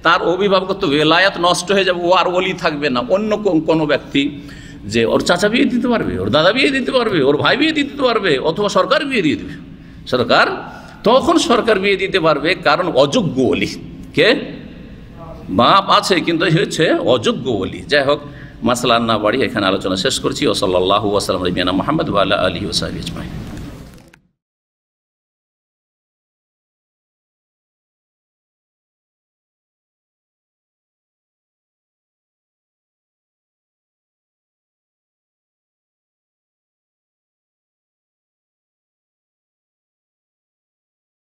তার অভিভাবকত্ব বেলায়াত নষ্ট হয়ে যাবে, ও আর ওলি থাকবে না। অন্য কোনো ব্যক্তি যে ওর চাচা বিয়ে দিতে পারবে, ওর দাদা বিয়ে দিতে পারবে, ওর ভাই বিয়ে দিতে পারবে, অথবা সরকার বিয়ে দিয়ে দেবে। তখন সরকার বিয়ে দিতে পারবে, কারণ অযোগ্য ওলি। কে? বাপ আছে কিন্তু হচ্ছে অযোগ্য ওলি। যাই হোক, মাসলা না বাড়ি এখানে আলোচনা শেষ করছি। ও সাল্লাল্লাহু ওয়া সাল্লাম আলা নবিয়িনা মুহাম্মদ ওয়া আলা আলিহি ওয়া সাহবিহি আজমাইন।